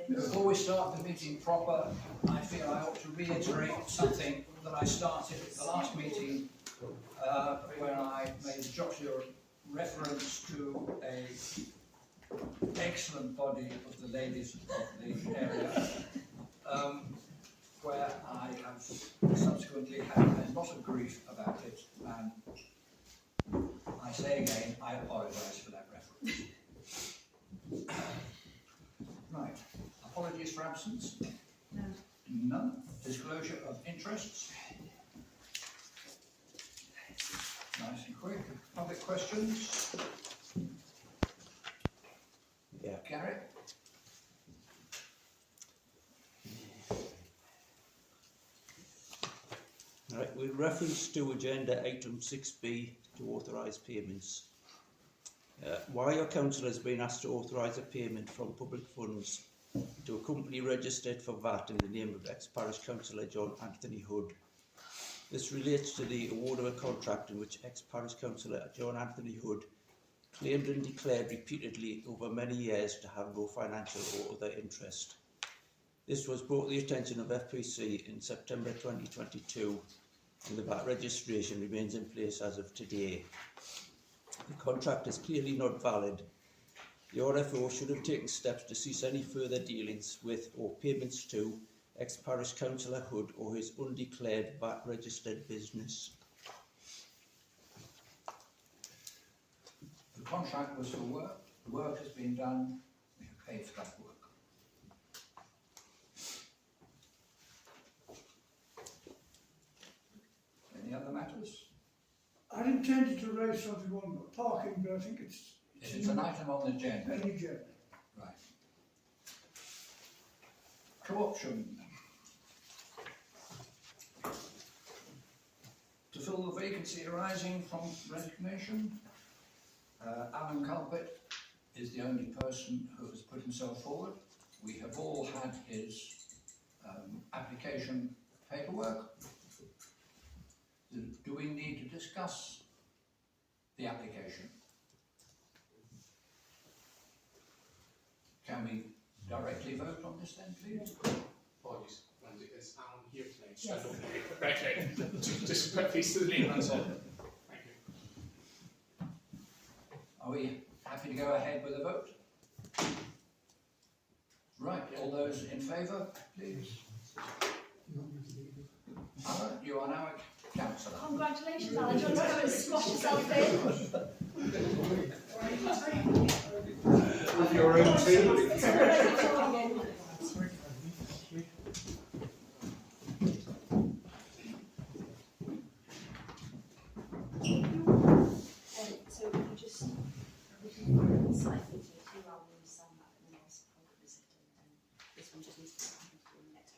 Before we start the meeting proper, I feel I ought to reiterate something that I started at the last meeting when I made a jocular reference to an excellent body of the ladies of the area, where I have subsequently had a lot of grief about it, and I say again, I apologise for that reference. Right, apologies for absence? No. None. Disclosure of interests? Nice and quick. Public questions? Yeah. Gary? Right, with reference to agenda item 6B to authorise payments. Why your council has been asked to authorise a payment from public funds to a company registered for VAT in the name of ex-parish councillor John Anthony Hood. This relates to the award of a contract in which ex-parish councillor John Anthony Hood claimed and declared repeatedly over many years to have no financial or other interest. This was brought to the attention of FPC in September 2022, and the VAT registration remains in place as of today. The contract is clearly not valid. The RFO should have taken steps to cease any further dealings with or payments to ex-parish councillor Hood or his undeclared VAT registered business. The contract was for work. The work has been done. We have paid for that work. Any other matters? I'd intended to raise something on parking, but I think It's an item on the agenda. Right. Co-option. To fill the vacancy arising from resignation, Alan Culpet is the only person who has put himself forward. We have all had his application paperwork. Do we need to discuss the application? Can we directly vote on this then, please? Apologies, Randy, is Alan here tonight? Yes. Okay, just put these to the name, that's all. Thank you. Are we happy to go ahead with the vote? Right, all those in favour, please. Alan, you are now a councillor. Congratulations, Alan. Do you want to come and squash yourself in? With your own team. So we just slightly to you rather than sum up and then also hold the visit, and this one just needs to happen for the next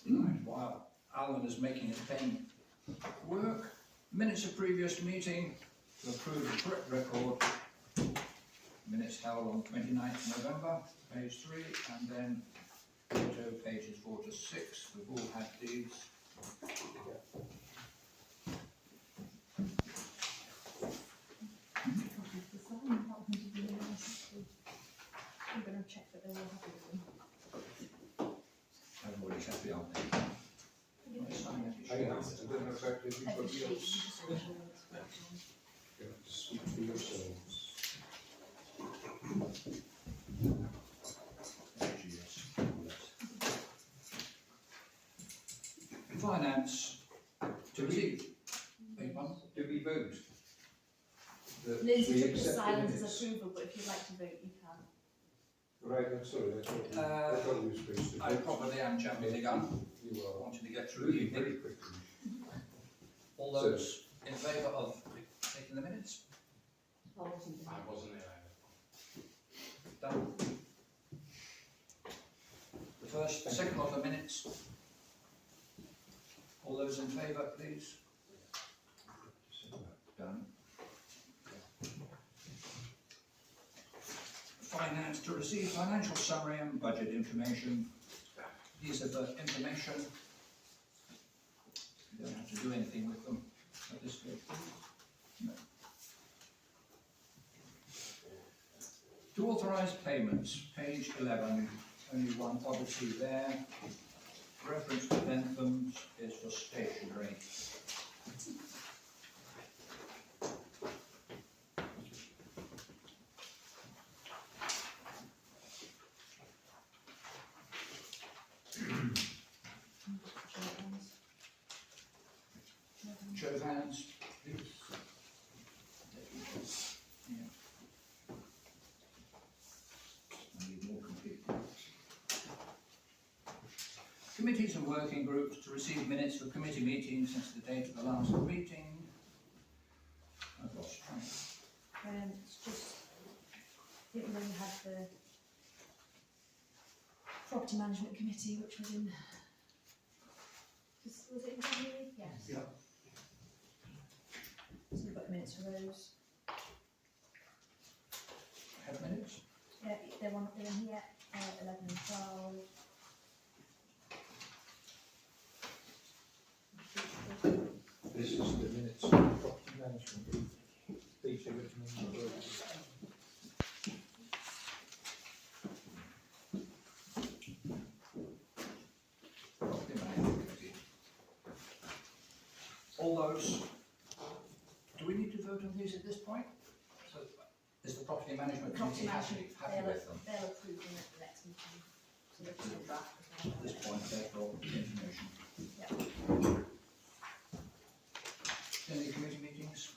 Right, while Alan is making his pen work, minutes of previous meeting to approve the correct record. Minutes held on 29th November, page 3, and then pages 4 to 6. We've all had these. I'm going to check that they're all happy with them. Everybody's happy, aren't they? I don't know exactly if anybody else. Speak for yourselves. Finance to receive. Do we vote? Lindsay took the silence as approval, but if you'd like to vote, you can. Right, I'm sorry, I thought we were supposed to. I probably am jumping the gun. You are Wanting to get through the moving evening. very quickly. All those in favour of taking the minutes? I wasn't there either. Done. The first, second of the minutes. All those in favour, please. Done. Finance to receive financial summary and budget information. These are the information. You don't have to do anything with them at this stage. No. To authorise payments, page 11, only one oddity there. Reference to Bentham's is for stationery. Show of hands, please. Yeah. I need more complete. Committees and working groups to receive minutes for committee meetings since the date of the last meeting. I've lost track. It's just, I think we only had the property management committee, which was in, was it in January? Yes. Yeah. So we've got minutes for those. Have minutes? Yeah, they're in here, 11 and 12. This is the minutes of the property management group. Please recommend the vote. Property management committee. All those, do we need to vote on these at this point? So, is the property management Property committee happy management, with them? they'll approve them at the next meeting. So they're just a draft. At this point, therefore, information. Yeah. Any committee meetings?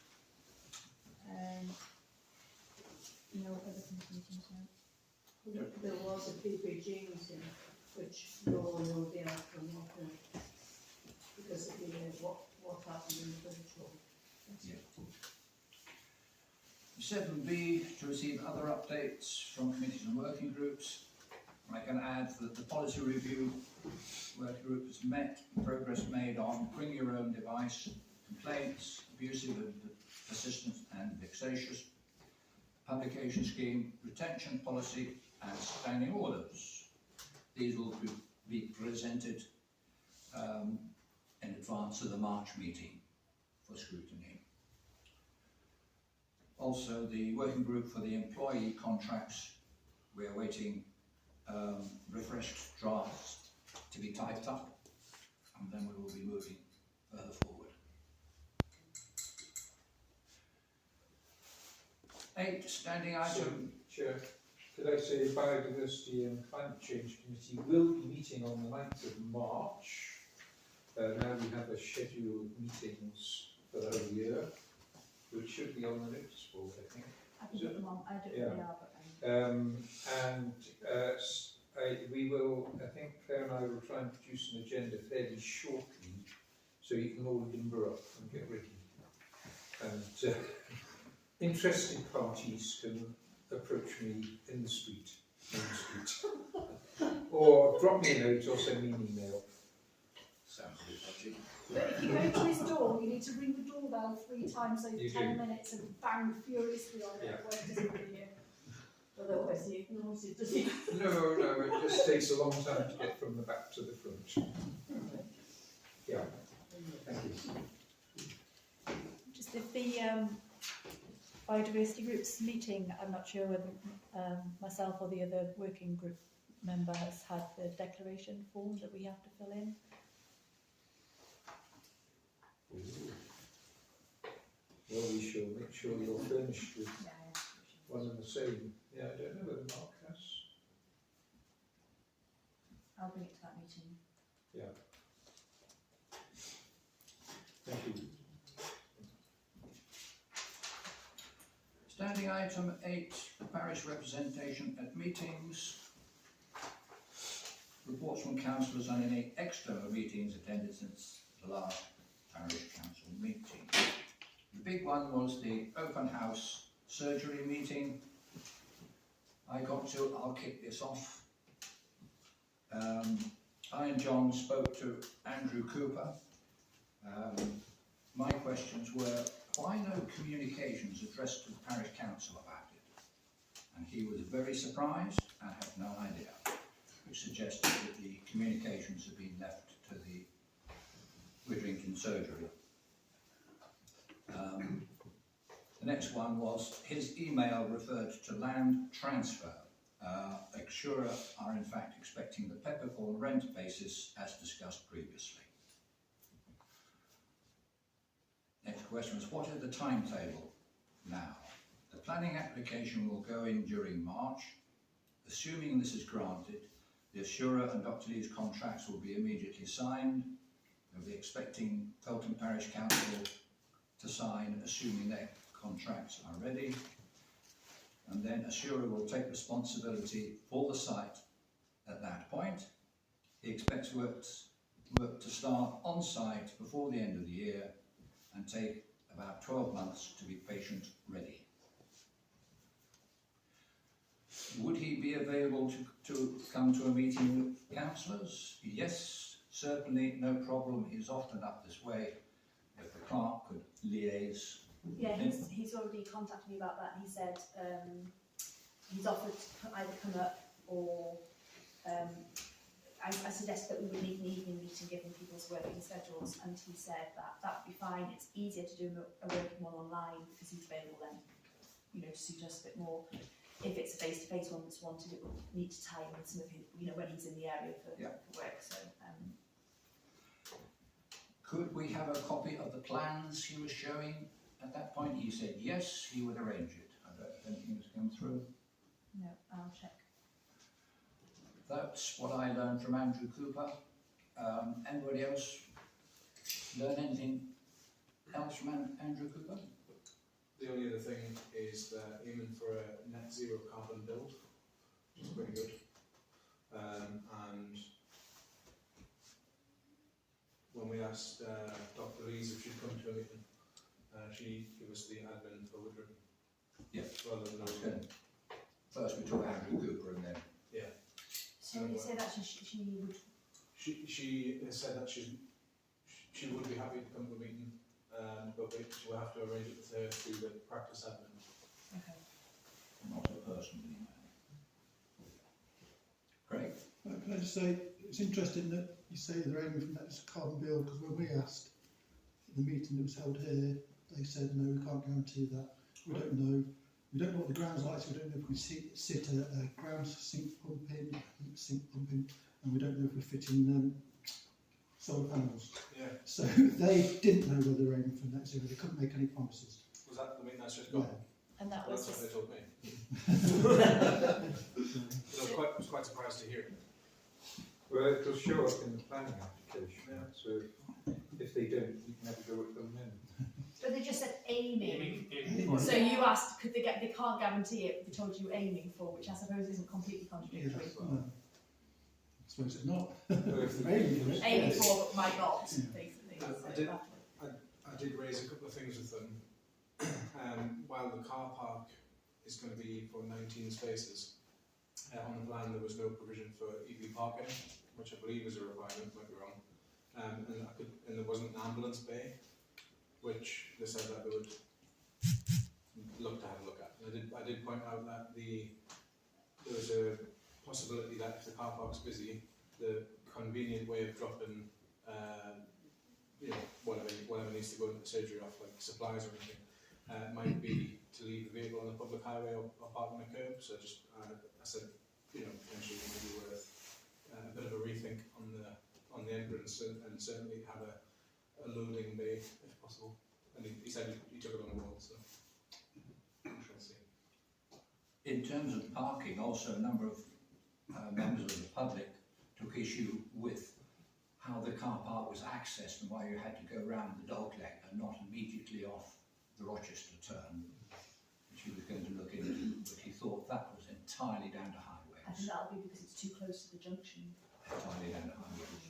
No other committee meetings now. There was a PPG meeting, which no one will be able to know because of what happened in the village hall. Yeah. 7B, to receive other updates from committees and working groups. I can add that the policy review working group has met, progress made on bring your own device, complaints, abusive and persistent and vexatious, publication scheme, retention policy and standing orders. These will be presented in advance of the March meeting for scrutiny. Also, the working group for the employee contracts, we're waiting refreshed drafts to be typed up, and then we will be moving further forward. 8, standing item. Chair, could I say Biodiversity and Climate Change Committee will be meeting on the 9th of March. Now we have a scheduled meetings for the whole year, which should be on the notice board, I think. I can put them on, I don't know Yeah. they are, but We will, I think Claire and I will try and produce an agenda fairly shortly, so you can all limber up and get ready. And interested parties can approach me in the street, or drop me a note or send me an email. Sounds a bit dodgy. But if you go to his door, you need to ring the doorbell 3 times over You 10 do. minutes and bang furiously on it, Yeah. otherwise it doesn't ring you. Otherwise he ignores it, does he? No, it just takes a long time to get from the back to the front. Yeah, thank you. Just if the biodiversity group's meeting, I'm not sure whether myself or the other working group member has had the declaration form that we have to fill in. Well, we shall make sure you're furnished with Yeah, one and the same. Yeah, I don't know whether Mark has. I'll bring it to that meeting. Yeah. Thank you. Standing item 8, parish representation at meetings. Reports from councillors on any external meetings attended since the last parish council meeting. The big one was the open house surgery meeting. I'll kick this off. I and John spoke to Andrew Cooper. My questions were, why no communications addressed to the parish council about it? and he was very surprised and had no idea, which suggested that the communications had been left to the Widdrington surgery. The next one was his email referred to land transfer. Exura are in fact expecting the peppercorn rent basis as discussed previously. Next question was, what is the timetable now? The planning application will go in during March. Assuming this is granted, the Asura and Dr. Lee's contracts will be immediately signed. They'll be expecting Felton Parish Council to sign, assuming their contracts are ready. And then Asura will take responsibility for the site at that point. He expects work to start on site before the end of the year and take about 12 months to be patient ready. Would he be available to come to a meeting with councillors? Yes, certainly, no problem. He's often up this way. If the clerk could liaise. Yeah, he's already contacted me about that. He said he's offered to either come up or I suggested that we would need an evening meeting given people's working schedules, and he said that that would be fine. It's easier to do a working one online because he's available then, you know, to suit us a bit more. If it's a face-to-face one that's wanted, it would need to tie in with some of his, you know, when he's in the area for work. So. Could we have a copy of the plans he was showing at that point? He said yes, he would arrange it. I don't know if anything has come through. No, I'll check. That's what I learned from Andrew Cooper. Anybody else learn anything else from Andrew Cooper? The only other thing is they're aiming for a net zero carbon build, which is pretty good. And when we asked Dr. Lees if she'd come to a meeting, she gave us the admin for Woodruff. Yeah. Rather than That's good. First we took Andrew Cooper and then. Yeah. So you say that she would. She has said that she would be happy to come to a meeting, but she will have to arrange it with her through the practice admin. Okay. Not a personal email. Great. Can I just say, it's interesting that you say they're aiming for net carbon build, because when we asked at the meeting that was held here, they said no, we can't guarantee that. We don't know. We don't know what the ground's like, so we don't know if we sit a ground sink pump in, and we don't know if we're fitting solar panels. Yeah. So they didn't know whether they were aiming for net zero. They couldn't make any promises. Was that the meeting that's just gone? And that That's was what just, they told me. I was quite surprised to hear it. Well, it'll show up in the planning application, so if they don't, you can have a go at them then. But they just said aiming. Aiming. So you asked, could they get? They can't guarantee it. They told you aiming for, which I suppose isn't completely contradictory. No. I suppose it's not. Well, if They're aiming for it. Aiming for might not, Yeah. basically. I did raise a couple of things with them. While the car park is going to be for 19 spaces, on the plan there was no provision for EV parking, which I believe is a requirement, might be wrong. And there wasn't an ambulance bay, which they said that they would look to have a look at. And I did point out that there was a possibility that if the car park's busy, the convenient way of dropping whatever needs to go into the surgery off, like supplies or anything, might be to leave the vehicle on the public highway or park on the curb. So I said, potentially it would be worth a bit of a rethink on the entrance and certainly have a loading bay if possible. And he said he took it on board, so we shall see. In terms of parking, also a number of members of the public took issue with how the car park was accessed and why you had to go round the dog leg and not immediately off the Rochester turn, which he was going to look into, but he thought that was entirely down to highways. I think that'll be because it's too close to the junction. Entirely down to highways.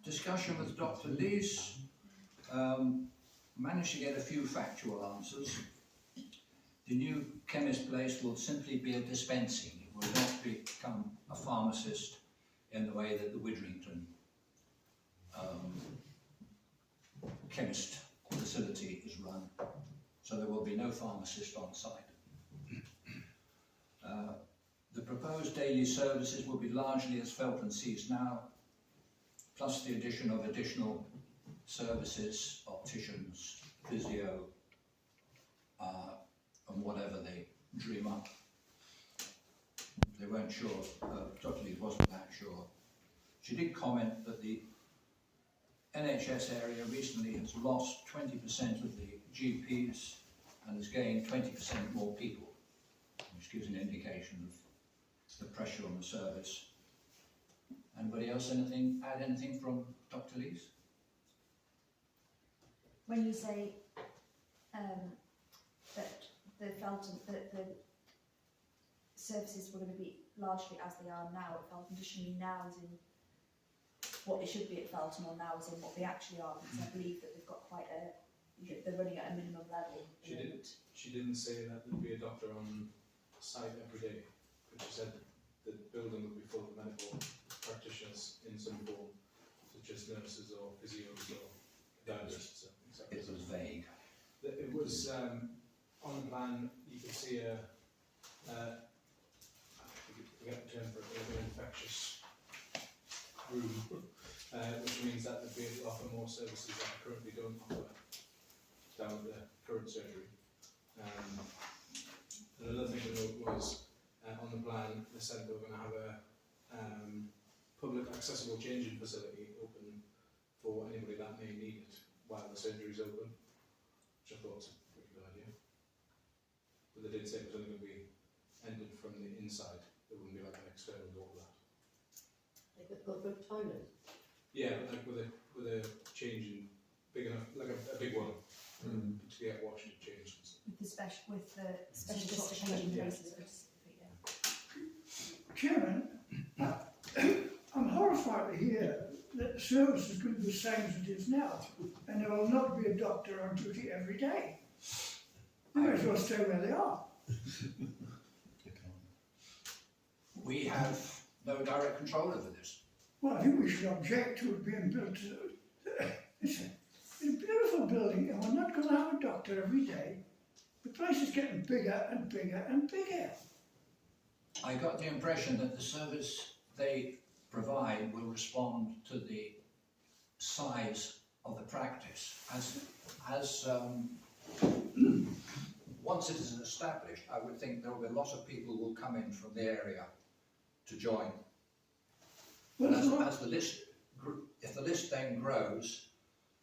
Discussion with Dr. Lees, managed to get a few factual answers. The new chemist place will simply be a dispensing. It will not become a pharmacist in the way that the Widdrington chemist facility is run. so there will be no pharmacist on site. The proposed daily services will be largely as Felton sees now, plus the addition of additional services, opticians, physio, and whatever they dream up. They weren't sure, Dr. Lee wasn't that sure. She did comment that the NHS area recently has lost 20% of the GPs and has gained 20% more people, which gives an indication of the pressure on the service. Anybody else add anything from Dr. Lees? When you say that the services were going to be largely as they are now at Felton, does she mean now as in what they should be at Felton, or now as in what they actually are? Because I believe that they've got quite a, they're running at a minimum level. She didn't say that there'd be a doctor on site every day, but she said the building would be full of medical practitioners in some form, such as nurses or physios or dietists, etc. It was vague. It was on the plan. You can see a forget the term for it, an infectious room, which means that they'll be able to offer more services that they currently don't offer down at the current surgery. And another thing to note was on the plan they said they were going to have a public accessible changing facility open for anybody that may need it while the surgery is open, which I thought was a pretty good idea. But they did say it was only going to be ended from the inside. There wouldn't be like an external door to that. Like a public toilet? Yeah, like with a changing, big enough, like a big one to get washed and changed and stuff. With the specialist changing places. Chairman, I'm horrified to hear that the service is going to be the same as it is now, and there will not be a doctor on duty every day. They may as well stay where they are. We have no direct control over this. Well, I think we should object to it being built. It's a beautiful building, and we're not going to have a doctor every day. The place is getting bigger and bigger and bigger. I got the impression that the service they provide will respond to the size of the practice. Once it is established, I would think there will be a lot of people who will come in from the area to join. Well, As the list, if the list then grows,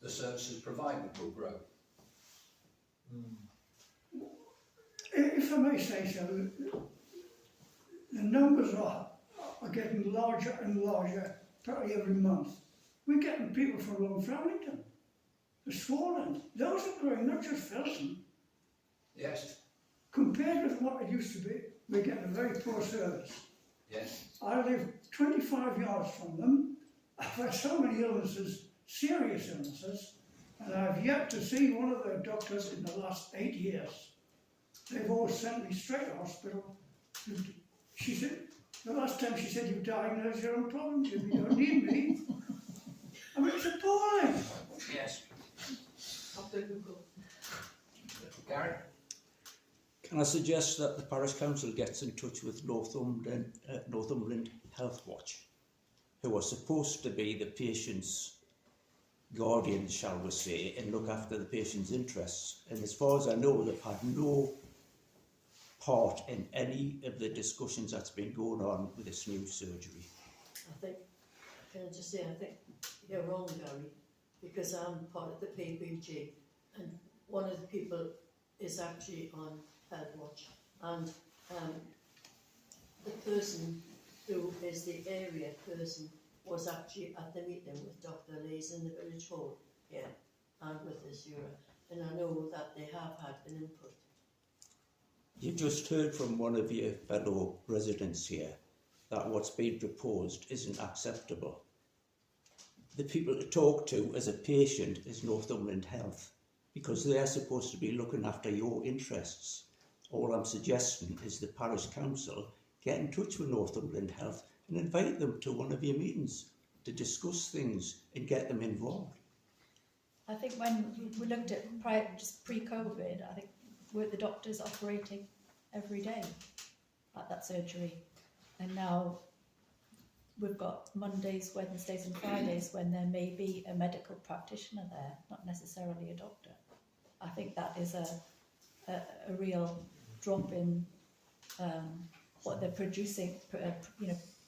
the services provided will grow. If I may say so, the numbers are getting larger and larger probably every month. We're getting people from Long Flemington, the Swarland. Those are growing, not just Felton. Yes, Compared with what it used to be, we're getting a very poor service. yes. I live 25 yards from them. I've had so many illnesses, serious illnesses, and I've yet to see one of their doctors in the last 8 years. They've all sent me straight to hospital. She said, the last time she said, you've diagnosed your own problem, you don't need me. I mean, it's appalling. Yes. After Google. Gary? Can I suggest that the Parish Council gets in touch with Northumberland Health Watch, who are supposed to be the patient's guardians, shall we say, and look after the patient's interests. And as far as I know, they've had no part in any of the discussions that's been going on with this new surgery. I think, can I just say, I think you're wrong, Gary, because I'm part of the PPG, and one of the people is actually on Health Watch, and the person who is the area person was actually at the meeting with Dr. Lees in the village hall here, and with the Zura, and I know that they have had an input. You've just heard from one of your fellow residents here that what's been proposed isn't acceptable. The people to talk to as a patient is Northumberland Health, because they're supposed to be looking after your interests. All I'm suggesting is the Parish Council get in touch with Northumberland Health and invite them to one of your meetings to discuss things and get them involved. I think when we looked at just pre-COVID, I think were the doctors operating every day at that surgery, and now we've got Mondays, Wednesdays and Fridays when there may be a medical practitioner there, not necessarily a doctor. I think that is a real drop in what they're producing,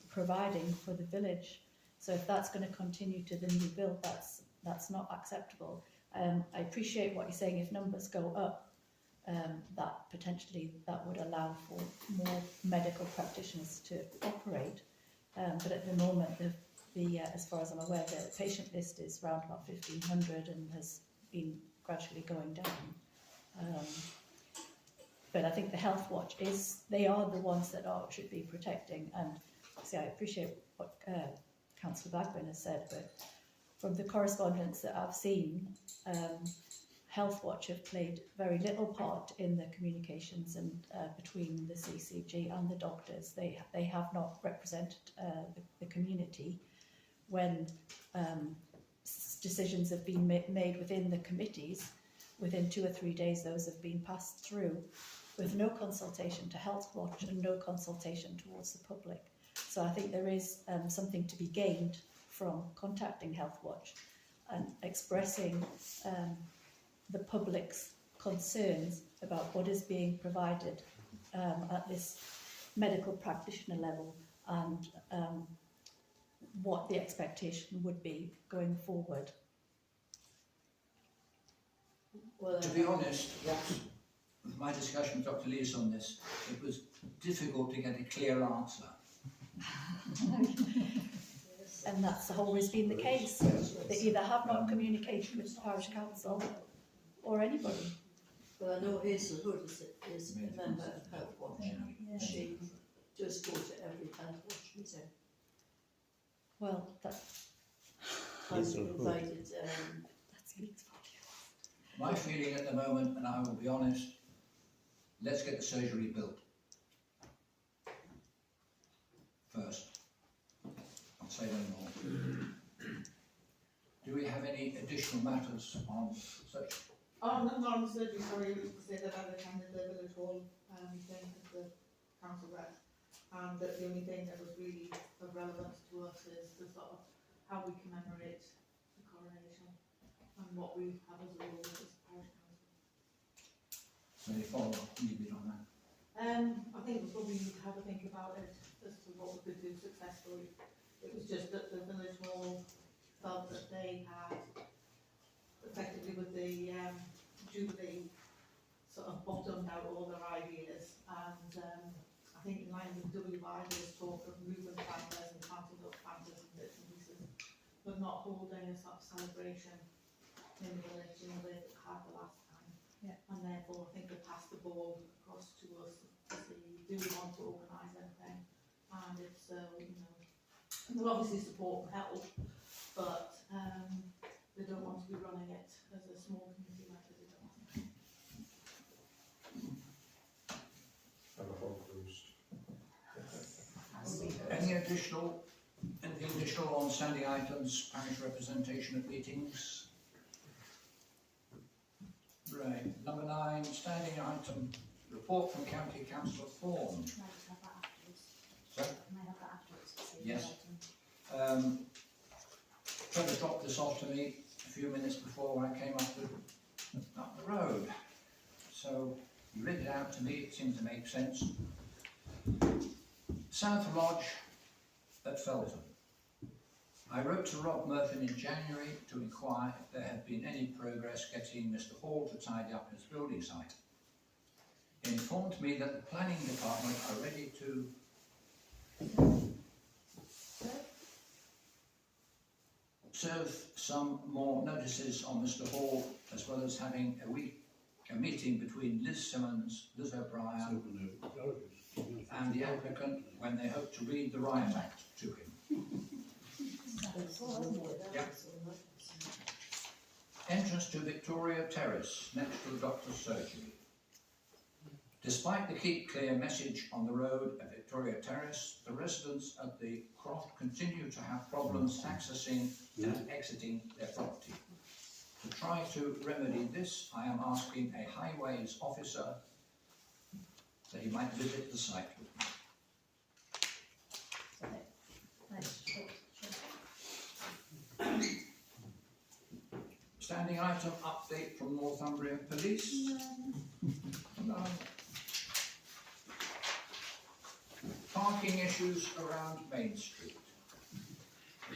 providing for the village. So if that's going to continue to the new build, that's not acceptable. I appreciate what you're saying. If numbers go up, that potentially that would allow for more medical practitioners to operate. But at the moment, as far as I'm aware, the patient list is around about 1,500 and has been gradually going down. But I think the Health Watch they are the ones that should be protecting. And see, I appreciate what Councillor Blackburn has said, but from the correspondence that I've seen, Health Watch have played very little part in the communications and between the CCG and the doctors. They have not represented the community when decisions have been made within the committees. Within 2 or 3 days, those have been passed through with no consultation to Health Watch and no consultation towards the public. So I think there is something to be gained from contacting Health Watch and expressing the public's concerns about what is being provided at this medical practitioner level and what the expectation would be going forward. To be honest, with my discussion with Dr. Lees on this, it was difficult to get a clear answer. And that's always been the case. They either have not communicated with the parish council or anybody. Well, I know Hazel Hood is a member of Health Watch. Yeah. She does go to every Health Watch meeting. Well, I've Hazel Hood. invited that's Lee's fault. My feeling at the moment, and I will be honest, let's get the surgery built first. I'll say no more. Do we have any additional matters on such? Oh, no, on surgery, sorry, to say that I've attended the village hall thing as the council rep, and that the only thing that was really of relevance to us is the sort of how we commemorate the coronation and what we have as a role as parish council. So they follow up a bit on that. I think we'll probably need to have a think about it as to what we could do successfully. It was just that the village hall felt that they had, effectively with the Jubilee, sort of bottomed out all their ideas, and I think in line with WI there's talk of movement planters and planting up planters and bits and pieces, but not holding a sort of celebration in the village in the way that we had the last time. Yeah. And therefore I think they passed the ball across to us to see, do we want to organise anything? And if so, we'll obviously support and help, but they don't want to be running it as a small committee like they did last time. Have a hog roost. Anything additional on standing items, parish representation at meetings? Right, number 9, standing item, report from County Councillor Thorne. Can I just have that afterwards? Sorry? Can I have that afterwards? So Yes. you're welcome. Trevor dropped this off to me a few minutes before I came up the road. So he read it out to me, it seemed to make sense. South Lodge at Felton. I wrote to Rob Murphy in January to inquire if there had been any progress getting Mr. Hall to tidy up his building site. He informed me that the planning department are ready to serve some more notices on Mr. Hall, as well as having a meeting between Liz Simmons, Liz O'Brien and the applicant when they hope to read the Riot Act to him. Yeah. Entrance to Victoria Terrace, next to the doctor's surgery. Despite the keep clear message on the road at Victoria Terrace, the residents at the Croft continue to have problems accessing and exiting their property. To try to remedy this, I am asking a highways officer that he might visit the site with me. Standing item update from Northumbrian Police. No. Parking issues around Main Street.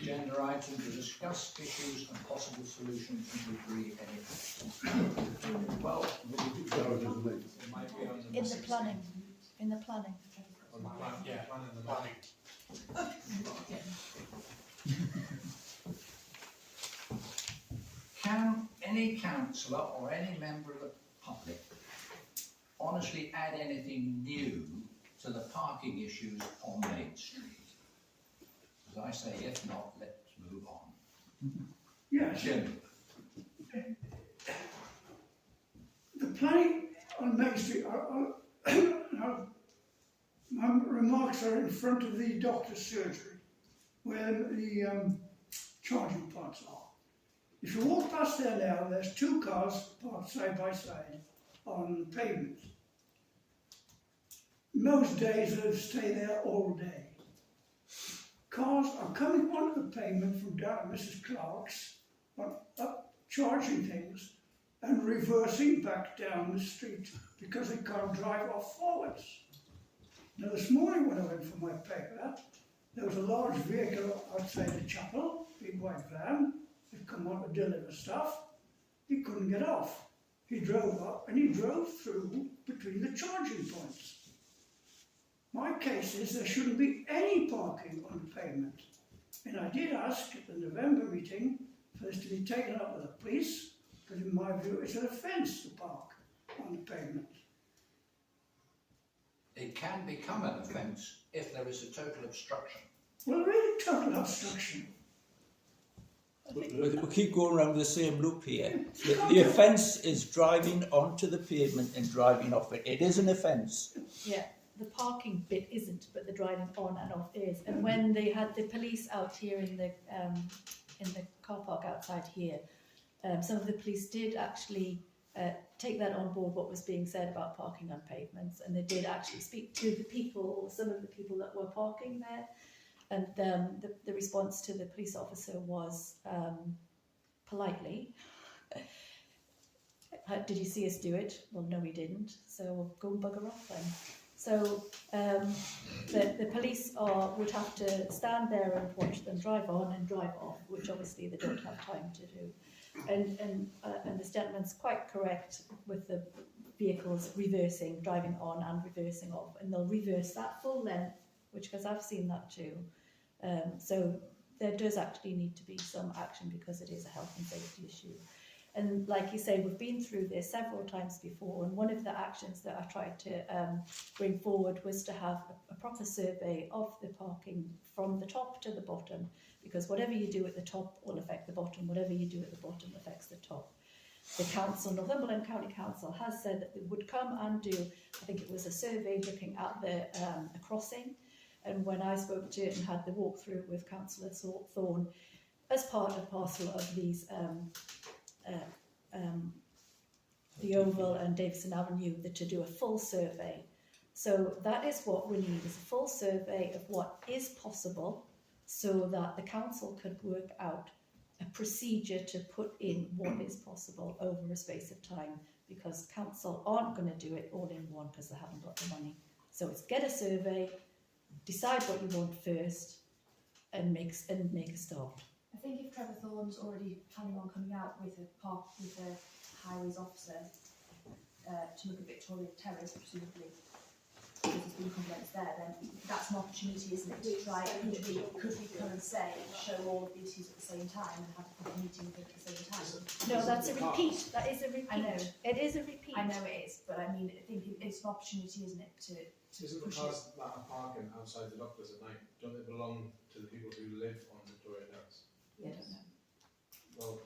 Agenda item to discuss issues and possible solutions and agree any action. Well, It might be on the In the 16th. planning, in the planning. On the plan, yeah, planning and the planning. Can any councillor or any member of the public honestly add anything new to the parking issues on Main Street? As I say, if not, let's move on. Yes, Jim? the planning on Main Street, my remarks are in front of the doctor's surgery, where the charging points are. If you walk past there now, there's two cars parked side by side on pavement. Most days they'll stay there all day. Cars are coming onto the pavement from down at Mrs. Clark's, up charging things, and reversing back down the street because they can't drive off forwards. Now this morning when I went for my paper, there was a large vehicle outside the chapel, big white van, had come on to deliver stuff. He couldn't get off. He drove up and he drove through between the charging points. My case is there shouldn't be any parking on the pavement. And I did ask at the November meeting for this to be taken up with the police, because in my view it's an offence to park on the pavement. It can become an offence if there is a total obstruction. Well, really total obstruction. We keep going around the same loop here. The offence is driving onto the pavement and driving off it. It is an offence. Yeah, the parking bit isn't, but the driving on and off is. And when they had the police out here in the car park outside here, some of the police did actually take that on board, what was being said about parking on pavements, and they did actually speak to the people, some of the people that were parking there. And the response to the police officer was politely, did you see us do it? Well, no, we didn't. So go and bugger off then. So the police would have to stand there and watch them drive on and drive off, which obviously they don't have time to do. And this gentleman's quite correct with the vehicles reversing, driving on and reversing off, and they'll reverse that full length, which, because I've seen that too. So there does actually need to be some action because it is a health and safety issue. And like you say, we've been through this several times before, and one of the actions that I tried to bring forward was to have a proper survey of the parking from the top to the bottom, because whatever you do at the top will affect the bottom, whatever you do at the bottom affects the top. The council, Northumberland County Council, has said that they would come and do, I think it was a survey looking at the crossing. And when I spoke to it and had the walkthrough with Councillor Thorne, as part and parcel of these, the Oval and Davison Avenue, to do a full survey. So that is what we need, is a full survey of what is possible, so that the council could work out a procedure to put in what is possible over a space of time, because council aren't going to do it all in one because they haven't got the money. So it's get a survey, decide what you want first, and make a start. I think if Trevor Thorne's already planning on coming out with a highways officer to look at Victoria Terrace, presumably, because there's been complaints there, then that's an opportunity, isn't it, to try, could we come and say, show all of the issues at the same time and have a meeting with it at the same time? No, that's a repeat. That is a repeat. I know. It is a repeat. I know it is, but I mean, I think it's an opportunity, isn't it, to Isn't the push cars that are parking outside the doctors at night, don't they belong to the people who live on Victoria Terrace? it. Yes. Well,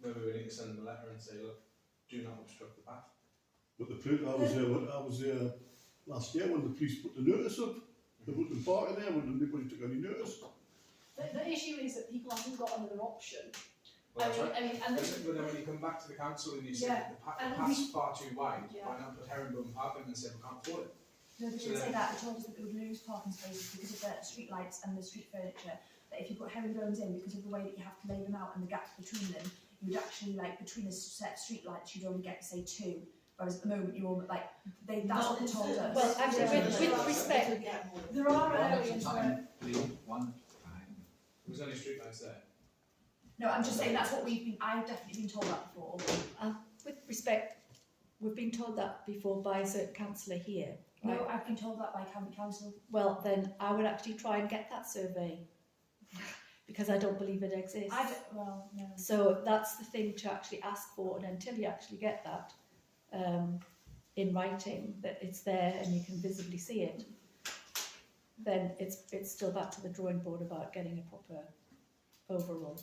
maybe we need to send them a letter and say, look, do not obstruct the path. But I was there last year when the police put the notice up. They put the parking there when nobody took any notice. The issue is that people haven't got another option Well, that's right. I mean, and But then when you come back to the council and you say Yeah, the and path's far too wide, Yeah. why not put herringbone parking and say we can't afford it? no, they So didn't say then- that. They told us that they would lose parking spaces because of the street lights and the street furniture. That if you put herringbones in, because of the way that you have to lay them out and the gaps between them, you would actually, like, between the set street lights, you'd only get, say, 2. Whereas at the moment, you're like, that's what they told us. Well, actually, with respect, There are One at a areas where. time, please, one at a time. There's only street lights there. No, I'm just saying that's what I've definitely been told that before. with respect, we've been told that before by a certain councillor here. Right? No, I've been told that by county council. Well, then I would actually try and get that survey because I don't believe it exists. Well, no. So that's the thing to actually ask for, and until you actually get that in writing, that it's there and you can visibly see it, then it's still back to the drawing board about getting a proper overall.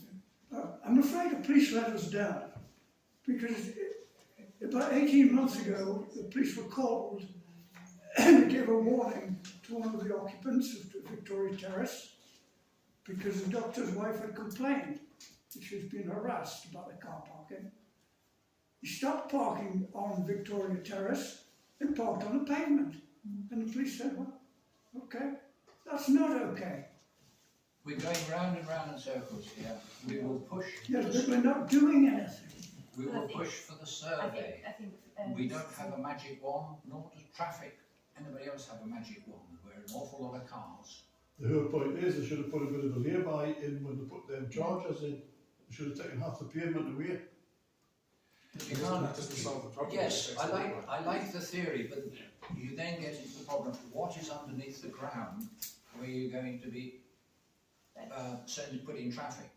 I'm afraid the police let us down, because about 18 months ago, the police were called and gave a warning to one of the occupants of Victoria Terrace, because the doctor's wife had complained that she was being harassed about the car parking. He stopped parking on Victoria Terrace and parked on the pavement. And the police said, well, okay, that's not okay. We're going round and round in circles here. We will push. Yes, but we're not doing anything. We will push for the survey. I think We don't have a magic wand, nor does traffic. Anybody else have a magic wand? We're an awful lot of cars. The whole point is they should have put a bit of a lay-by in when they put them chargers in. They should have taken half the pavement away. You can't. That doesn't solve the problem. Yes, It I fixes the like the theory, but you then get into the problem. What is underneath the ground where you're going to be certainly putting traffic?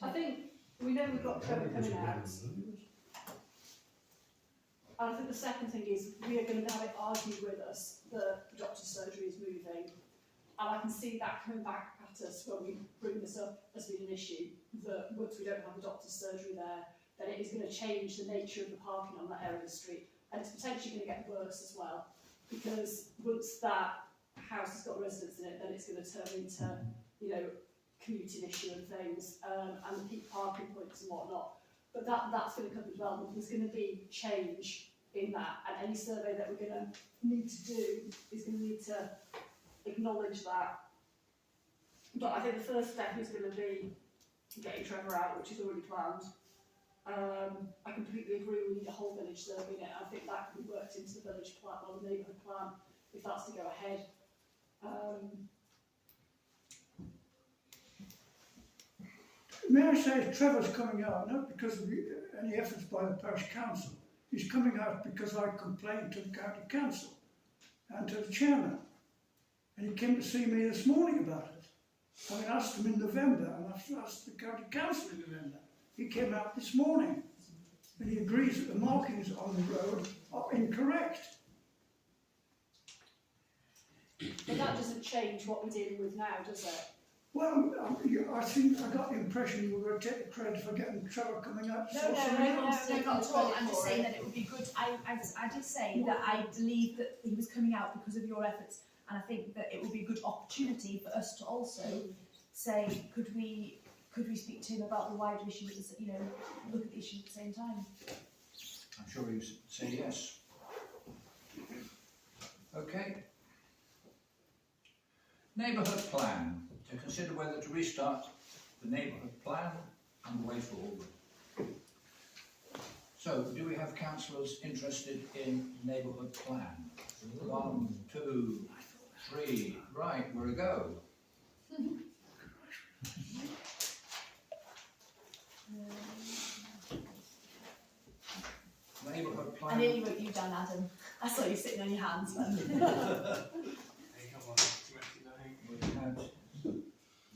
I think we know we've got Trevor coming out. And I think the second thing is we are going to have it argued with us that the doctor's surgery is moving. And I can see that coming back at us when we bring this up as being an issue, that once we don't have the doctor's surgery there, then it is going to change the nature of the parking on that area of the street. And it's potentially going to get worse as well, because once that house has got residents in it, then it's going to turn into, you know, commuting issue and things, and the peak parking points and whatnot. But that's going to come as well. There's going to be change in that, and any survey that we're going to need to do is going to need to acknowledge that. But I think the first step is going to be getting Trevor out, which is already planned. I completely agree we need a whole village survey in it. I think that can be worked into the village plan or the neighbourhood plan if that's to go ahead. May I say Trevor's coming out not because of any efforts by the parish council. He's coming out because I complained to the county council and to the chairman. And he came to see me this morning about it. I asked him in November, and I've asked the county council in November. He came out this morning, and he agrees that the markings on the road are incorrect. But that doesn't change what we're dealing with now, does it? Well, I think I got the impression you were going to take the credit for getting Trevor coming out. No, not at all. I'm just saying that it would be good. I did say that I believe that he was coming out because of your efforts, and I think that it would be a good opportunity for us to also say, could we speak to him about the wider issue, you know, look at the issue at the same time. I'm sure you say yes. Okay. Neighbourhood plan. To consider whether to restart the neighbourhood plan and the way forward. So, do we have councillors interested in neighbourhood plan? 1, 2, 3. Right, we're a go. Neighbourhood plan. I nearly wrote you down, Adam. I saw you sitting on your hands then.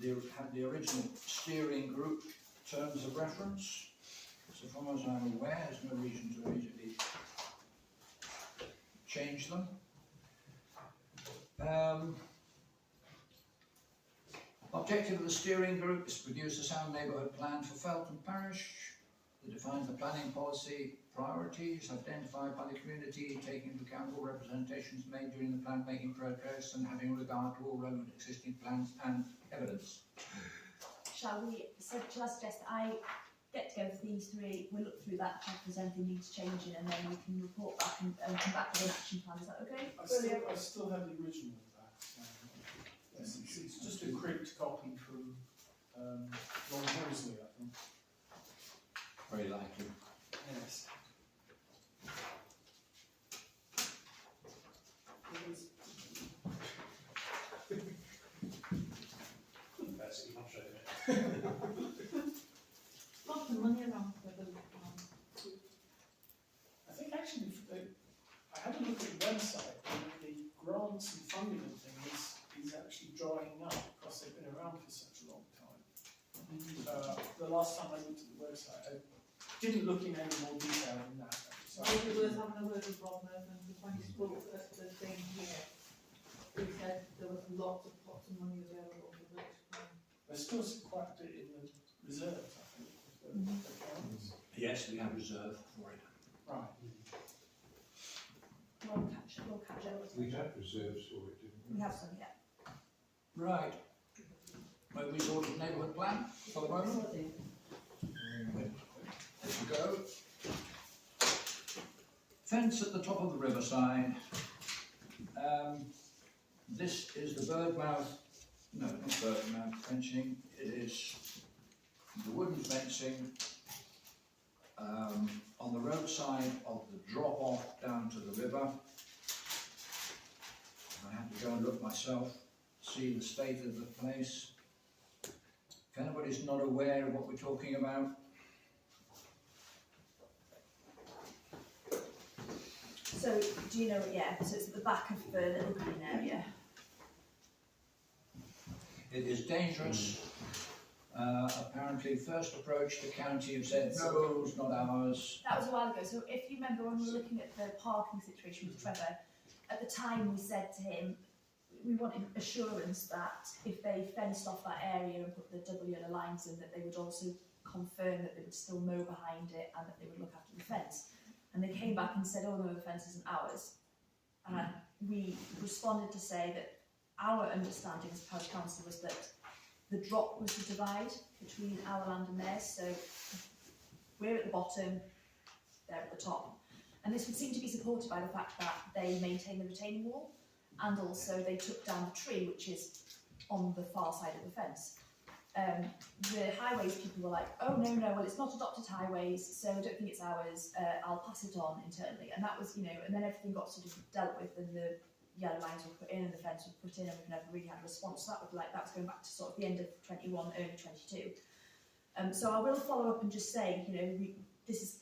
We had the original steering group terms of reference. So far as I'm aware, there's no reason to immediately change them. Objective of the steering group is to produce a sound neighbourhood plan for Felton Parish that defines the planning policy priorities identified by the community, taking into account all representations made during the plan making progress and having regard to all relevant existing plans and evidence. shall I suggest that I get to go through these three, we'll look through that, check if there's anything needs changing, and then we can report back and come back with an action plan. Is that okay? I still have the original of that. It's just a crimped copy from Ron Horsley, I think. Very likely. Yes. Lots of money around for the, I think actually, I had a look at the website, and the grants and funding and things is actually drying up because they've been around for such a long time. The last time I looked at the website, I didn't look in any more detail than that. So maybe worth having a word with Rob Mervyn, because when he spoke at the thing here, he said there was lots of money available for this. there's still quite a bit in the reserves, I think, of the accounts. Yes, we have reserve for it. Right. We'll catch up. We had reserves for it, didn't we? We have some, yeah. Right. Maybe we sort of neighbourhood plan for the moment. There we go. Fence at the top of the riverside. This is the not birdmouth fencing, it is the wooden fencing on the roadside of the drop off down to the river. I had to go and look myself, see the state of the place. If anybody's not aware of what we're talking about, So, do you know, yeah, so it's at the back of the little green area. it is dangerous. Apparently, first approach, the county have said, no, it's not ours. That was a while ago, so if you remember when we were looking at the parking situation with Trevor, at the time we said to him, we wanted assurance that if they fenced off that area and put the double yellow lines in, that they would also confirm that they would still mow behind it and that they would look after the fence. And they came back and said, oh no, the fence isn't ours. And we responded to say that our understanding as Parish Council was that the drop was the divide between our land and theirs, so we're at the bottom, they're at the top. And this would seem to be supported by the fact that they maintain the retaining wall, and also they took down the tree, which is on the far side of the fence. The highways people were like, oh no, well it's not adopted highways, so I don't think it's ours, I'll pass it on internally. And that was, and then everything got sort of dealt with, and the yellow lines were put in and the fence was put in, and we've never really had a response. So that was going back to sort of the end of 21, early 22. So I will follow up and just say, this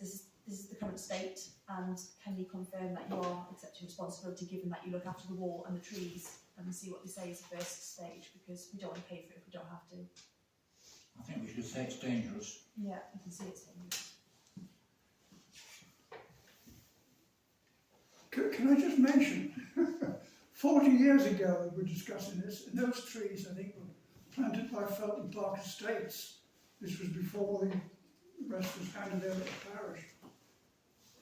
is the current state, and can you confirm that you are accepting responsibility given that you look after the wall and the trees, and see what they say is the first stage, because we don't want to pay for it if we don't have to. I think we should say it's dangerous. Yeah, you can see it's dangerous. Can I just mention, 40 years ago we were discussing this, and those trees, I think, were planted by Felton Parish Estates. This was before the rest was handed over to the parish.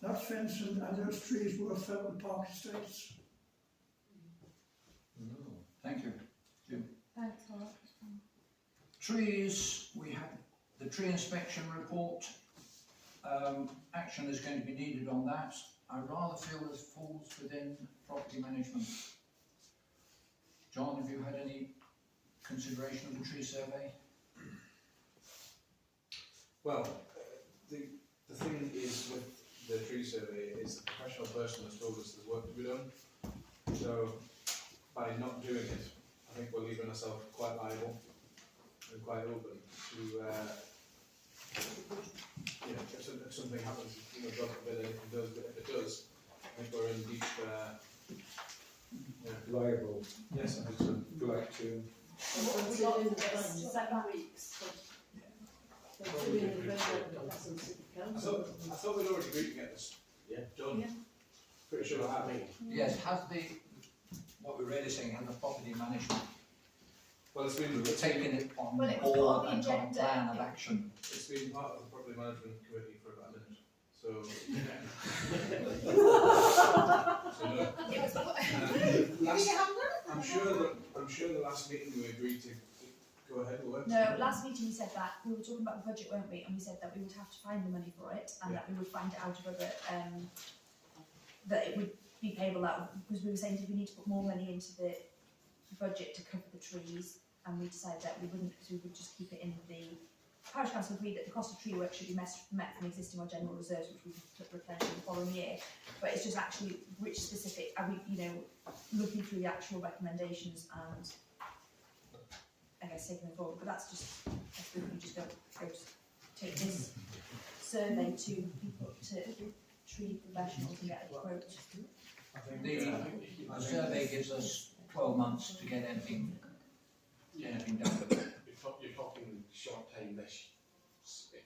That fence and those trees were Felton Parish Estates. Thank you, Jim. Thanks, Mark. Trees, we have the tree inspection report. Action is going to be needed on that. I rather feel this falls within property management. John, have you had any consideration of the tree survey? Well, the thing is with the tree survey is the professional person has told us there's work to be done. So by not doing it, I think we're leaving ourselves quite liable and quite open to, if something happens, God forbid anything does, but if it does, I think we're in deep, Liable. Yes, I think so. Like to. We got into this 7 weeks. I thought we'd already agreed to get this done. Yeah. Pretty sure that happened. Yes, has what we're really saying, has the property management Well, it's been taken it on Well, it was put board on the and got a agenda. plan of action? It's been part of the property management committee for about a minute. So, so no. It was I'm sure the last meeting we agreed to go ahead, work. No, last meeting we said that, we were talking about the budget, weren't we, and we said that we would have to find the money for it, and that we would find it out of other, that it would be payable out, because we were saying, did we need to put more money into the budget to cover the trees, and we decided that we wouldn't, because we would just keep it in the parish council agreed that the cost of tree work should be met from existing or general reserves, which we could replenish in the following year. But it's just actually which specific, are we, you know, looking through the actual recommendations and I guess taking them forward. But that's just, I think we just go to take this survey to people, to tree professionals and get a quote. The survey gives us 12 months to get anything done. You're talking short time this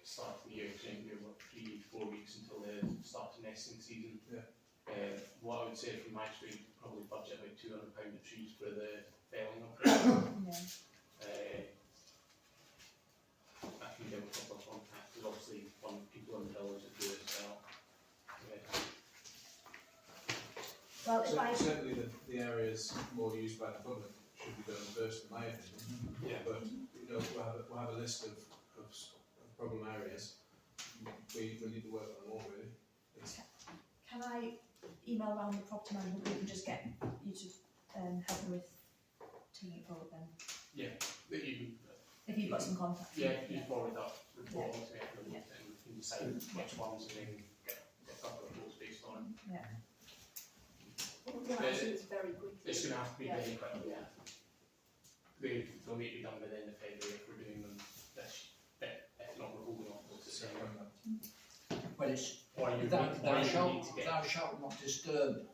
start of the year, so you're what, 3-4 weeks until the start of nesting season. Yeah. What I would say from my experience, probably budget about £200 a trees for the felling operation. I can give a couple of contacts. There's obviously one people in the village that do it as well. Well, if I Certainly the areas more used by the public should be done first, in my opinion. Yeah. But you know, we'll have a list of problem areas. We need to work on them all, really. can I email around the property management group and just get you to help me with taking it forward then? Yeah, that you. If you've got some contacts. Yeah, you forward that report on to me and we can decide which ones and then get a couple of votes based on it. Yeah. We're going to have to do this very quickly. It's going to have to be very quick, yeah. They'll need to be done by the end of February if we're doing them this, if not we're holding off till December. Well, it's Or you thou need to get. shalt not disturb